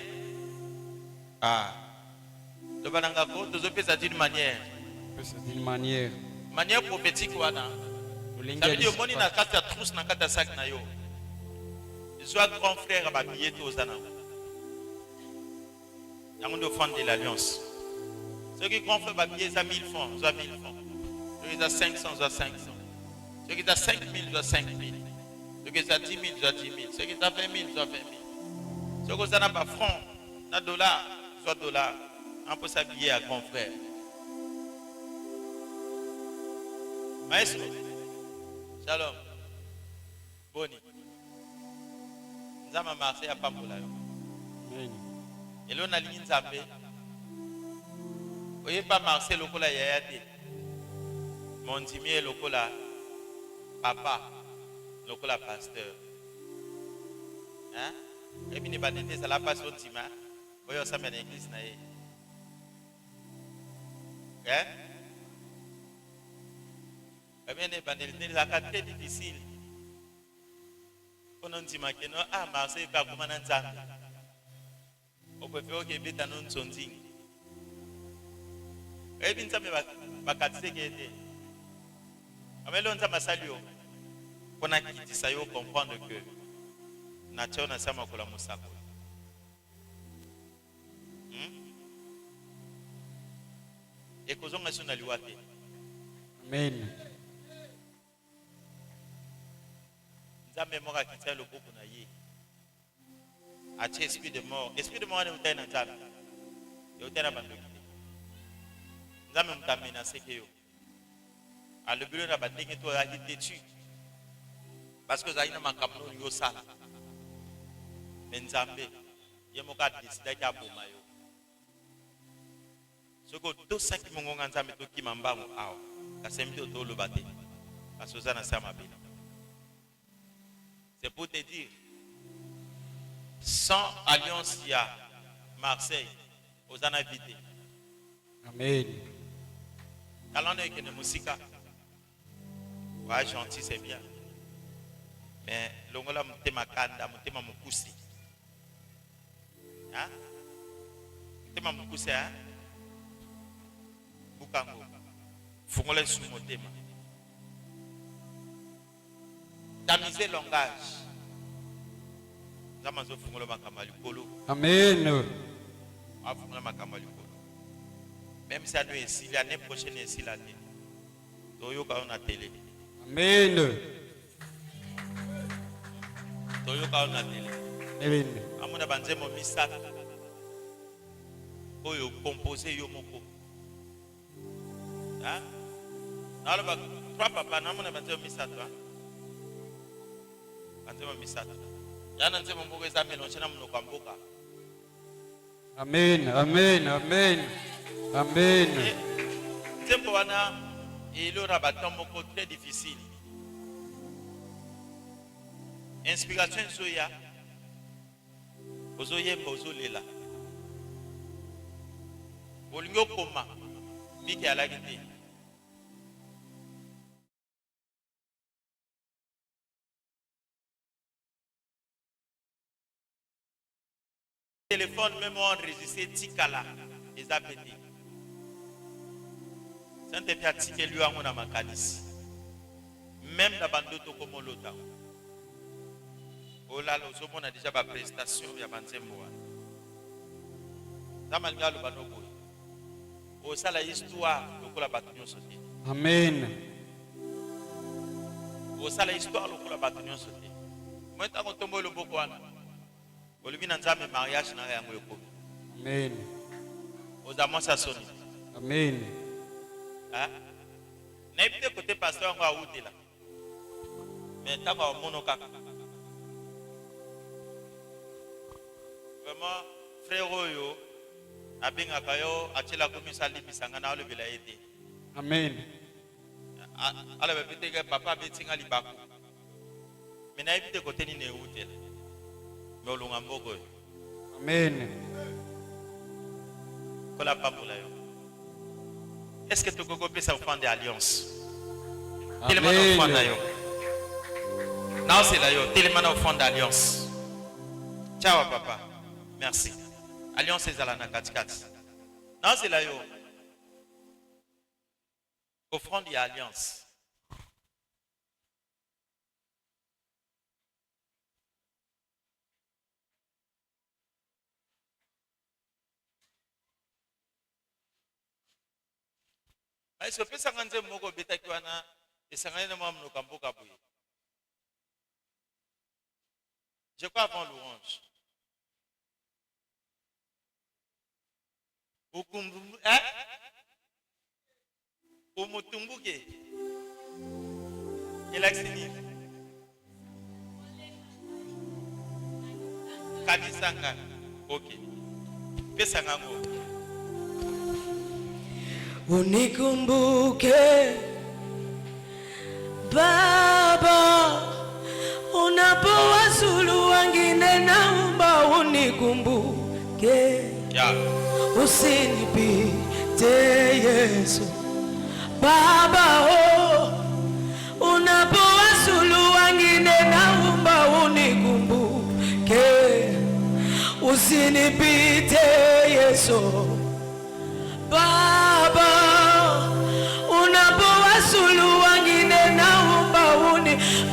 le banangako, tu opères ça d'une manière manière prophétique wana. Ça veut dire moni na kata trousse na kata sac na yo. Soit grand frère ba billet aux ana. Yango de offrande de l'alliance. Ceux qui grand frère ba billet ça 1000 francs, soit 1000 francs. Ceux qui ont 500, soit 500. Ceux qui ont 5000, soit 5000. Ceux qui ont 10 000, soit 10 000. Ceux qui ont 20 000, soit 20 000. Ceux qui ont pas francs, na dollar, soit dollar. On peut s'habiller à grand frère. Maestro, shalom. Boni. Nous avons marché à Pambola. Et là, on a ligne Nzambé. Vous voyez pas marcher le cola yayate. Mon dimier le cola papa, le cola pasteur. Hein? Et puis, il n'y a pas ça la passe au dima. Vous voyez ça, mais l'église n'a pas. Hein? Eh bien, c'est très difficile. On dit que non, Marseille pas comme un Nzambe. On peut faire que bêta non sonding. Et bien, ça me va casser que était. Mais là, on t'a massacré. On a quitté ça, il comprendre que nature n'a pas de moussaka. Et que nous sommes allés. Amen. Nzambe moko kitya loboko na ye. Atie esprit de mort. Esprit de mort ne utai na nzambe. Yo utai na bandoki. Nzambe mutamena seke yo. A le bureau na bandenge to ya détruit. Parce que zaina makamno yo sala. Nzambe ye moko décide ka boma yo. Soko to saki mongonga nzambe to kimambango awa. Kasembi to lo bate. Parce que ça na sama bino. C'est pour te dire, sans alliance, il y a Marseille, aux anavités. Amen. Calendrier qui est de musique. Ouais, gentil, c'est bien. mais longola mutema kanda mutema mukusi hein mutema mukusi hein bukango fungola su mutema tamiser langage zama zo fungola makamba likolo Amen. afungola makamba likolo même si nous ici l'année prochaine ici l'année toyoka on a télé Amen. toyoka on a télé Amen. amona banzemo misaka oyo composé yo moko hein naloba trois papa namona banzemo misaka banzemo misaka yana nzemo moko eza mélange na monoko ya mboka Amen. Amen. Amen. Amen. nzembo wana elora baton moko très difficile inspiration ezoya ozoyemba ozolela olingi okoma biki alaki te téléphone même enregistré tikala eza pete sante pe atikeli yango na makanisi même na bandoto komolota olala ozomona déjà baprestation ya banzembo wana zamalinga aloba noboye osala histoire lokola bato nyonso te Amen. osala histoire lokola bato nyonso te moi ntango tomboyi loboko wana olobi na nzambe mariage na yango ekomi Amen. oza mwasi asoni Amen. nayebi te kote pasteur yango awutela mais ntango amono kaka vraiment frère oyo abengaka yo atielaka miso alibisanga na alobela ye te Amen. aloba pe te papa abetinga libaku mais nayebi te kote nini ewutela mais olonga mboko oyo Amen. kola pambola yo est-ce que tokoki kopesa offrande ya alliance telema na offrande na yo naosela yo telema na offrande ya alliance tiawa papa merci alliance ezala na katikati naosela yo offrande ya alliance est-ce que ça ngante moko betaki wana esangani na mwa mnoka mboka boye je crois avant l'orange ukumbu umutumbuke elaksini kadisanga ok pesa ngango Unikumbuke Baba, unapowazulu wengine naomba unikumbuke, usinipite Yesu. Baba, unapowazulu wengine naomba unikumbuke, usinipite Yesu. Baba, unapowasulu wengine naomba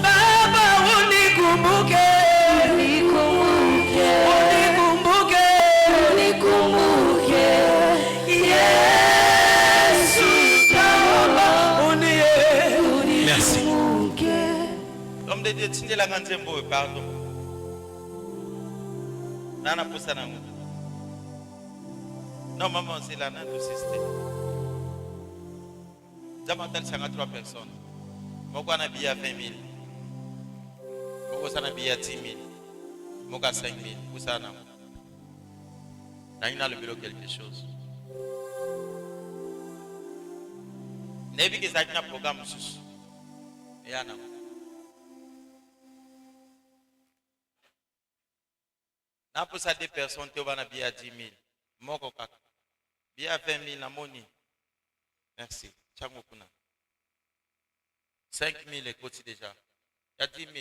Baba unikumbuke, unikumbuke, Yesu naomba unikumbuke. Merci. Homme de Dieu, tu la ganzembo, pardon. Nana posa nango. Non, maman, c'est la nana de sister. J'attends 53 personnes. Moko na billet à 20 000. Moko na billet à 10 000. Moko à 5 000. Où ça n'a? N'a le bureau quelque chose. Nebi que ça n'a programme sous. Et Anna. N'a pas ça des personnes qui vont na billet à 10 000. Moko kaka. Billet à 20 000 na moni. Merci. 5 000 est côté déjà. Il y a 10 000.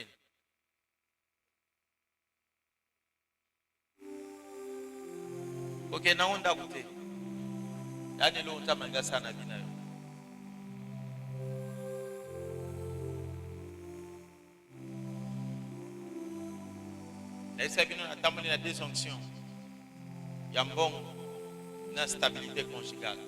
Ok, na onda kute. Yani lo utamanga sana binayo. Et ça vient à t'amener la désonction. Il y a un bon instabilité conjugale.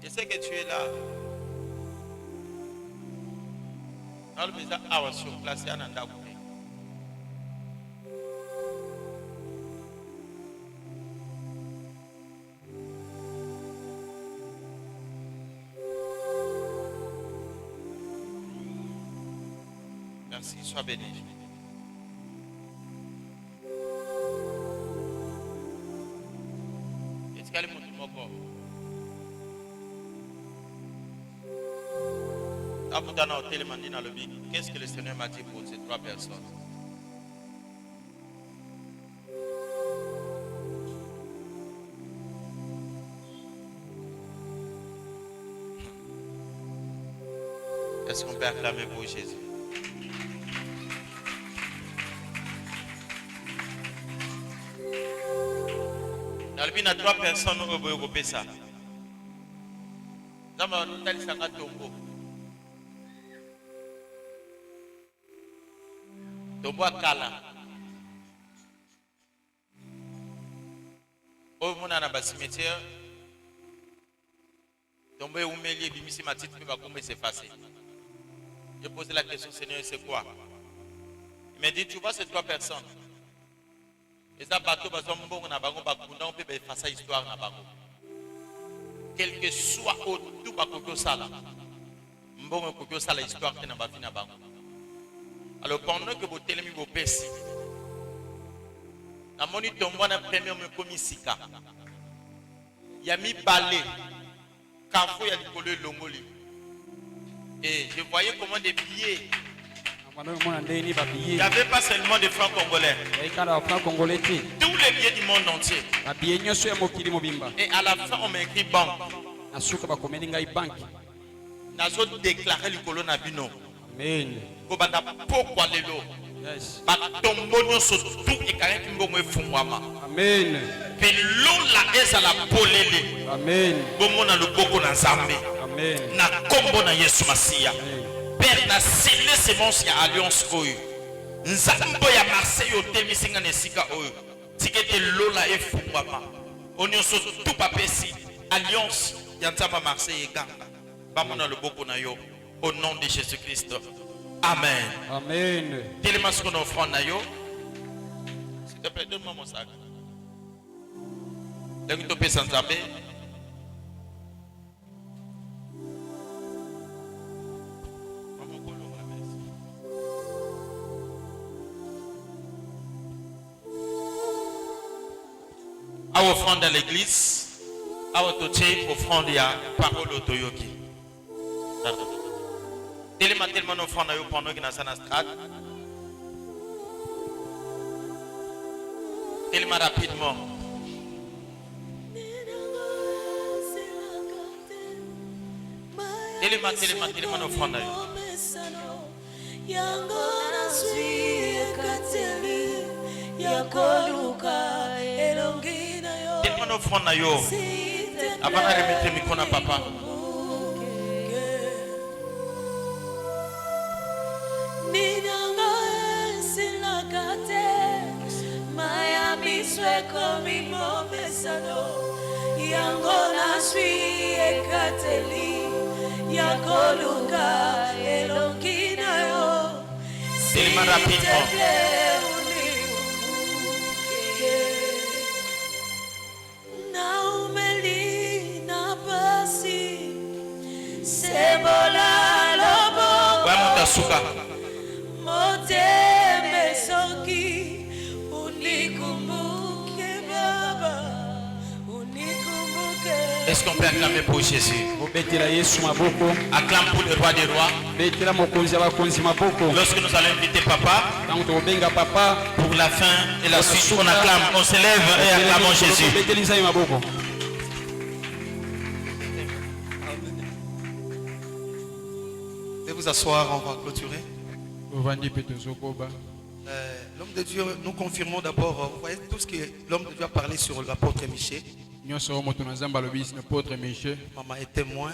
Je sais que tu es là. Dans le besoin, sur place, il y a un endroit. Merci, sois béni. Est-ce qu'elle est montée mon corps? Qu'est-ce que le Seigneur m'a dit pour ces 3 personnes? Est-ce qu'on peut acclamer pour Jésus? Il y a 3 personnes qui ont fait ça. Tombo akala. Au mona na cimetière. Tombo umeli bimisi matite mais va comment s'effacer. Je posé la question, Seigneur, c'est quoi? Il m'a dit, tu vois ces 3 personnes. Et ça bateau bazo mbongo na bango bakunda on peut effacer histoire na bango. Quel que soit au tout bakoko sala. Mbongo kokyo sala histoire na ba vie na bango. Alors pendant que vous télémi vos pessi, la moni tombe na premier me komi sika. Ya mi balé, kafo ya likolo longoli. Et je voyais comment des billets. Il n'y avait pas seulement des francs congolais. Tous les billets du monde entier. Et à la fin on m'a écrit banque. Nazo déclaré likolo na bino. Amen. Kobanda pokwa lelo. Yes. Batombo nyonso tout ekareki mbongo efungwama. Amen. Pelo la eza la polele. Amen. Bomona loboko na Nzambe. Amen. Na kombo na Yesu Masiya. Père na scellé semence ya alliance oyo. Nzambe ya Marseille otemisinga nesika oyo. Tikete lola efungwama. Onyonso tout papesi alliance ya Nzambe Marseille eganga. Bamona loboko na yo. Au nom de Jésus-Christ. Amen. Amen. Tellement ce qu'on offre na yo. S'il te plaît, donne-moi mon sac. Donc, tu peux s'en taper. À offrande à l'église, à autoché, offrande à parole au Toyoki. Tellement offrande à yo pendant qu'il y a une strade. Tellement rapidement. Tellement offrande à yo. Tellement offrande à yo. Avant de remettre le micro à papa. Yangona sui ekateli yakoluka elongina yo. Tellement rapidement. Na umeli na basi sebola lobo. Wa mutasuka. Moteme soki unikumbuke baba. Est-ce qu'on peut acclamer pour Jésus? Acclame pour le roi des rois. Lorsque nous allons inviter papa pour la fin et la suite, on acclame, on s'élève et acclamons Jésus. 「Veuillez vous asseoir, on va clôturer. L'homme de Dieu, nous confirmons d'abord, vous voyez tout ce que l'homme de Dieu a parlé sur l'apôtre Michel. Maman est témoin.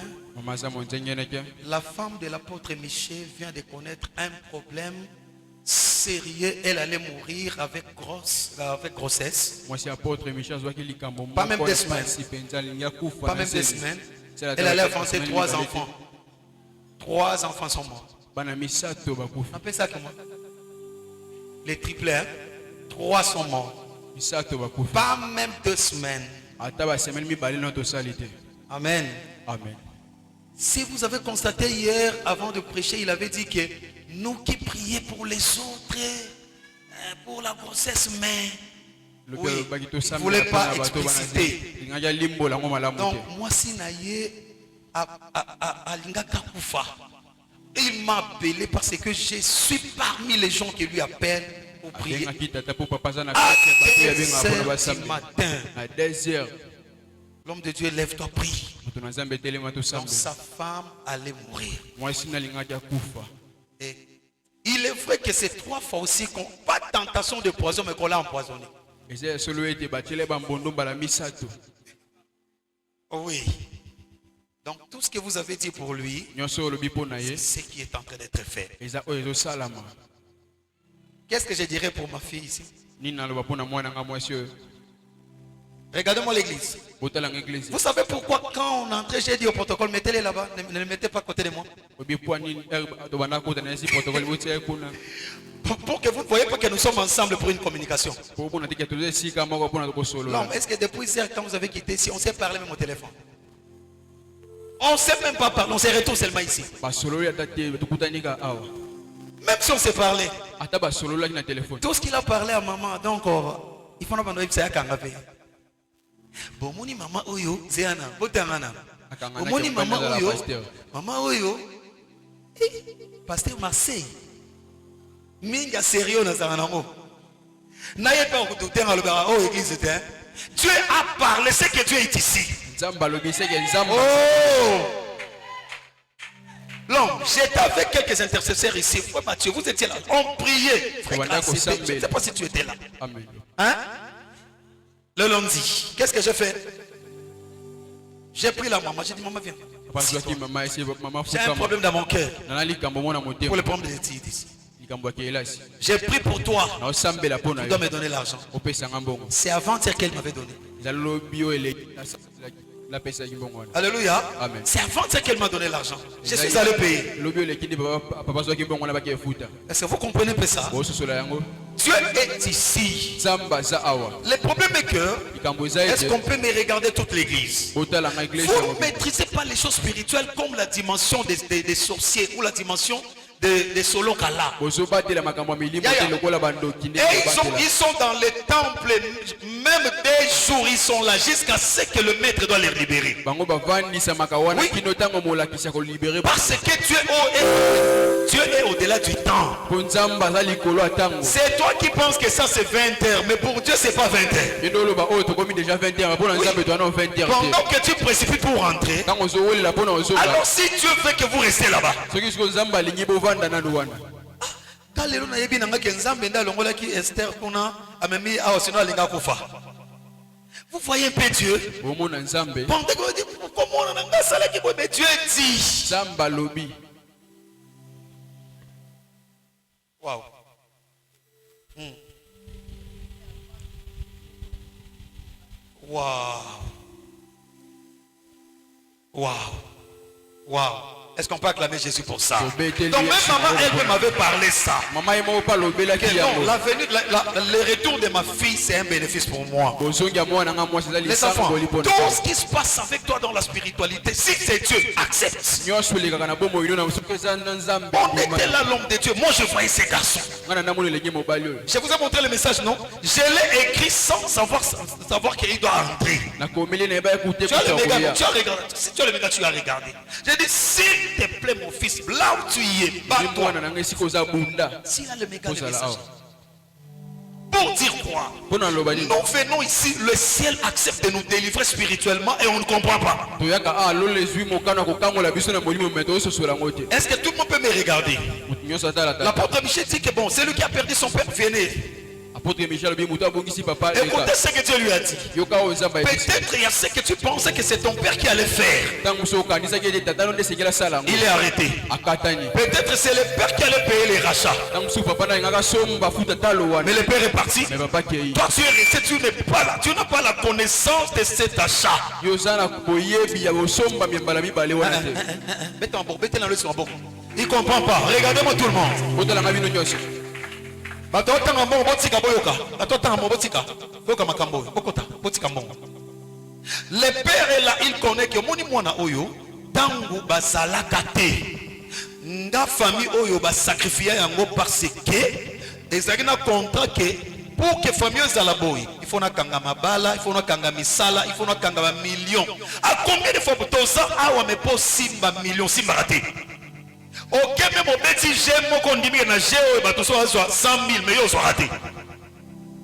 La femme de l'apôtre Michel vient de connaître un problème sérieux. Elle allait mourir avec grossesse. Pas même des semaines. Pas même des semaines. Elle allait avancer 3 enfants. 3 enfants sont morts. On appelle ça comment? Les triplets, hein? 3 sont morts. Pas même 2 semaines. Amen. Amen. Si vous avez constaté hier, avant de prêcher, il avait dit que nous qui prions pour les autres, pour la grossesse, mais oui, il ne voulait pas expliciter. Donc, moi, si naïe à Lingaka Koufa, il m'a appelé parce que je suis parmi les gens qui lui appellent pour prier. À 2h du matin, l'homme de Dieu, lève-toi, prie. Donc sa femme allait mourir. Et il est vrai que c'est 3 fois aussi qu'on pas de tentation de poison, mais qu'on l'a empoisonné. Oui. Donc tout ce que vous avez dit pour lui, c'est ce qui est en train d'être fait. Qu'est-ce que je dirais pour ma fille ici? Regardez-moi l'église. Vous savez pourquoi quand on entrait, j'ai dit au protocole, mettez-les là-bas, ne les mettez pas à côté de moi. Pour que vous ne voyez pas que nous sommes ensemble pour une communication. L'homme, est-ce que depuis hier, quand vous avez quitté ici, on s'est parlé même au téléphone? On ne sait même pas parler, on s'est retourné seulement ici. Même si on s'est parlé. Tout ce qu'il a parlé à maman, donc il faut nous dire que bomoni maman oyo zeana botangana bomoni maman oyo pasteur Marseille minga sérieux na zanango na yepa okututenga lobera o église te. Dieu a parlé, c'est que Dieu est ici. L'homme, j'étais avec quelques intercesseurs ici. Frère Mathieu, vous étiez là. On priait. Je ne sais pas si tu étais là. Hein? Le lundi, qu'est-ce que j'ai fait? J'ai pris la maman. J'ai dit, maman, viens. J'ai un problème dans mon cœur. Pour le problème des études ici. J'ai pris pour toi. Tu dois me donner l'argent. C'est avant-hier qu'elle m'avait donné. Alléluia. C'est avant-hier qu'elle m'a donné l'argent. Je suis allé payer. Est-ce que vous comprenez pas ça? Dieu est ici. Le problème est que, est-ce qu'on peut me regarder toute l'église? Vous ne maîtrisez pas les choses spirituelles comme la dimension des sorciers ou la dimension des Solo Kala. Et ils sont dans les temples, même des jours ils sont là jusqu'à ce que le maître doit les libérer. Oui. Parce que Dieu est au-delà du temps. C'est toi qui penses que ça c'est 20 heures, mais pour Dieu c'est pas 20 heures. Oui. Pendant que tu précipites pour rentrer, alors si Dieu veut que vous restez là-bas. Vous voyez un peu Dieu. Pendant que vous dites, comment on a ça là qui mais Dieu dit. Wow. Wow. Wow. Wow. Est-ce qu'on peut acclamer Jésus pour ça? Donc même maman elle m'avait parlé ça. Non, la venue, le retour de ma fille c'est un bénéfice pour moi. Les enfants, tout ce qui se passe avec toi dans la spiritualité, si c'est Dieu, accepte. On était là l'homme de Dieu. Moi je voyais ces garçons. Je vous ai montré le message, non? Je l'ai écrit sans savoir qu'il doit entrer. Tu as le méga, tu as regardé. J'ai dit s'il te plaît mon fils, là où tu y es, bats-toi. S'il a le méga de message. Pour dire quoi? Nous venons ici, le ciel accepte de nous délivrer spirituellement et on ne comprend pas. Est-ce que tout le monde peut me regarder? L'apôtre Michel dit que bon, c'est lui qui a perdu son père, venez. Écoutez ce que Dieu lui a dit. Peut-être il y a ce que tu pensais que c'est ton père qui allait faire. Il est arrêté. Peut-être c'est le père qui allait payer les rachats. Mais le père est parti. Toi tu es resté, tu n'es pas là. Tu n'as pas la connaissance de cet achat. Il ne comprend pas. Regardez-moi tout le monde. Le père est là, il connaît que moni mwana oyo tangu bazalaka te nga famille oyo ba sacrifier yango parce que ezaki na contrat que pour que famille ezala boy il faut na kanga mabala, il faut na kanga misala, il faut na kanga ba millions. À combien de fois pour ça awa me po simba millions simba raté. Ok, même au petit j'aime mon condimé na géo et bateau soit 100 000 mais yo soit raté.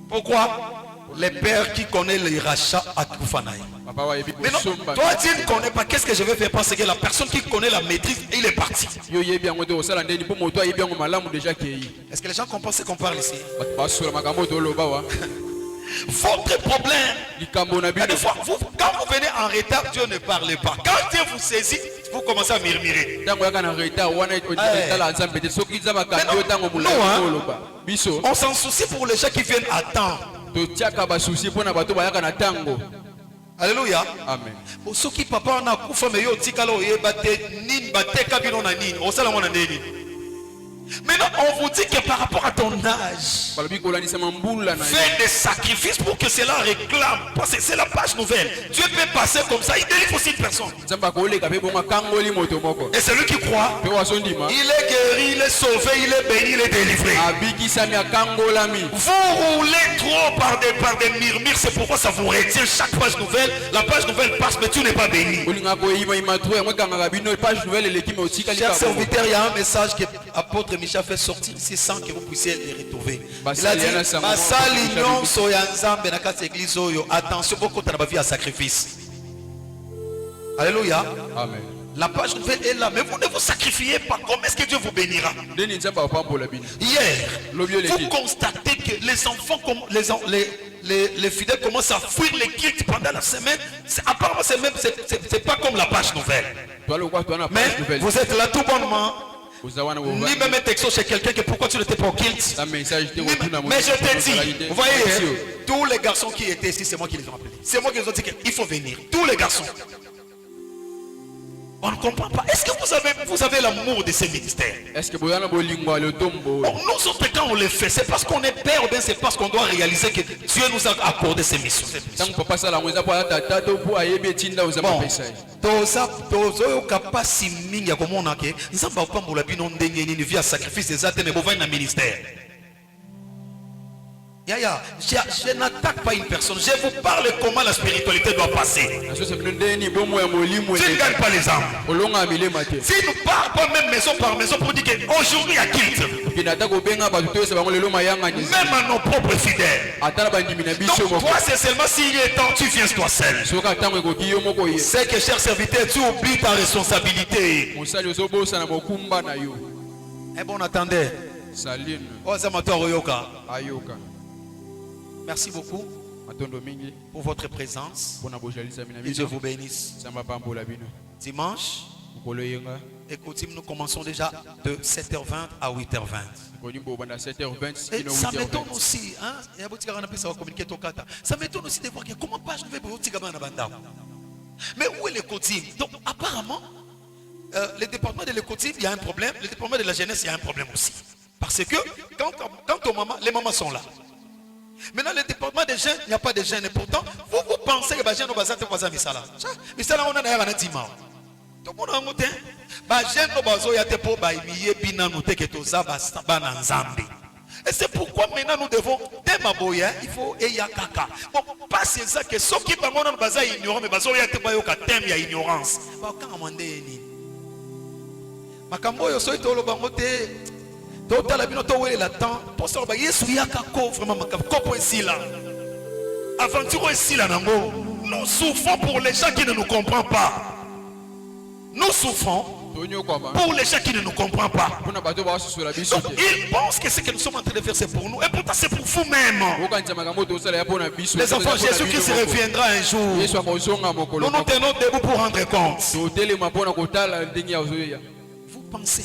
Pourquoi? Les pères qui connaissent les rachats à Koufanaï. Mais non, toi tu ne connais pas. Qu'est-ce que je vais faire? Parce que la personne qui connaît la maîtrise, il est parti. Est-ce que les gens comprennent ce qu'on parle ici? Votre problème, des fois, quand vous venez en retard, Dieu ne parle pas. Quand Dieu vous saisit, vous commencez à murmurer. On s'en soucie pour les gens qui viennent à temps. Alléluia. Amen. Ceux qui papa na kufa me yo tikala oyebate nin bateka bino na nini osala mona ndeni. Maintenant, on vous dit que par rapport à ton âge, fais des sacrifices pour que cela réclame. Parce que c'est la page nouvelle. Dieu peut passer comme ça, il délivre aussi une personne. Et celui qui croit, il est guéri, il est sauvé, il est béni, il est délivré. Vous roulez trop par des murmures, c'est pourquoi ça vous retient chaque page nouvelle. La page nouvelle passe, mais tu n'es pas béni. Chers serviteurs, il y a un message que l'apôtre Michel fait sortir ici sans que vous puissiez les retrouver. Il a dit, attention, beaucoup de vie à sacrifice. Alléluia. Amen. La page nouvelle est là, mais vous ne vous sacrifiez pas. Comment est-ce que Dieu vous bénira? Hier, vous constatez que les enfants, les fidèles commencent à fuir les cultes pendant la semaine. Apparemment, c'est pas comme la page nouvelle. Mais vous êtes là tout bonnement. Ni même un texto chez quelqu'un que pourquoi tu n'étais pas au kilt. Mais je te dis, vous voyez, tous les garçons qui étaient ici, c'est moi qui les ai appelés. C'est moi qui les ai dit qu'il faut venir. Tous les garçons. On ne comprend pas. Est-ce que vous avez l'amour de ces ministères? Est-ce que nous autres, quand on les fait, c'est parce qu'on est père ou bien c'est parce qu'on doit réaliser que Dieu nous a accordé ces missions. Je n'attaque pas une personne. Je vous parle comment la spiritualité doit passer. Tu ne gagnes pas les âmes. Si nous parlons pas même maison par maison pour dire qu'aujourd'hui il y a culte. Même à nos propres fidèles. Donc toi c'est seulement s'il est temps tu viens toi seul. C'est que cher serviteur tu oublies ta responsabilité. Et bon attendez. Merci beaucoup pour votre présence. Que Dieu vous bénisse. Dimanche, écoutez, nous commençons déjà de 7h20 à 8h20. Et ça m'étonne aussi, hein? Ça m'étonne aussi de voir que comment page nouvelle pour mais où est l'écoutime? Donc apparemment, le département de l'écoutime, il y a un problème. Le département de la jeunesse, il y a un problème aussi. Parce que quand aux mamans, les mamans sont là. Maintenant, le département des jeunes, il n'y a pas de jeunes. Et pourtant, vous pensez que les jeunes ont besoin de faire Misala. Misala, on a un dimanche. Tout le monde a un mot. Les jeunes ont besoin de faire et c'est pourquoi maintenant nous devons démaboyer. Il faut eyakaka. Bon, pas c'est ça que ceux qui parlent de basa ignorant, mais basa oyate ba yoka thème ya ignorance. Ba quand amande ni. Makambo yo so itolo bango te. totala bino towelela temps posa ba yesu yaka ko vraiment makabo kopo esila aventure esila nango. Nous souffrons pour les gens qui ne nous comprennent pas. Nous souffrons pour les gens qui ne nous comprennent pas. Donc ils pensent que ce que nous sommes en train de faire c'est pour nous. Et pourtant c'est pour vous-même. Les enfants, Jésus-Christ reviendra un jour. Nous nous tenons debout pour rendre compte. Vous pensez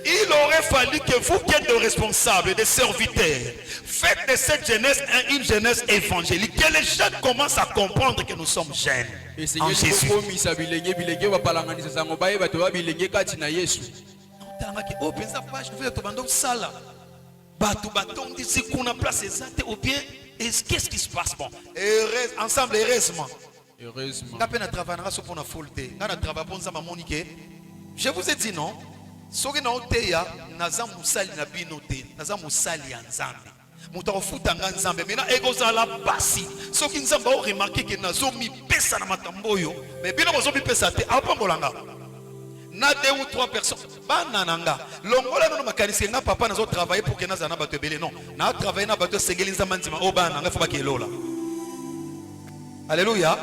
il aurait fallu que vous qui êtes des responsables, des serviteurs, faites de cette jeunesse une jeunesse évangélique. Que les jeunes commencent à comprendre que nous sommes jeunes en Jésus. Qu'est-ce qui se passe? Bon, ensemble, heureusement. Je vous ai dit non. Soki na oteya naza musali na bino te naza musali ya nzambe muta ofuta nga nzambe mena ekozala basi soki nzambe o remarquer que nazo mi pesa na makambo yo mais bino bozo mi pesa te apambolanga na 2 ou 3 personnes bana nanga longola no makanisi nga papa nazo travailler pour que naza na bato ebele non na travailler na bato sengeli nzambe nzima o bana nga fa bakelola. Alléluia.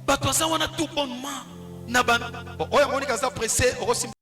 Bato za wana tout bonnement na bana oya monika za pressé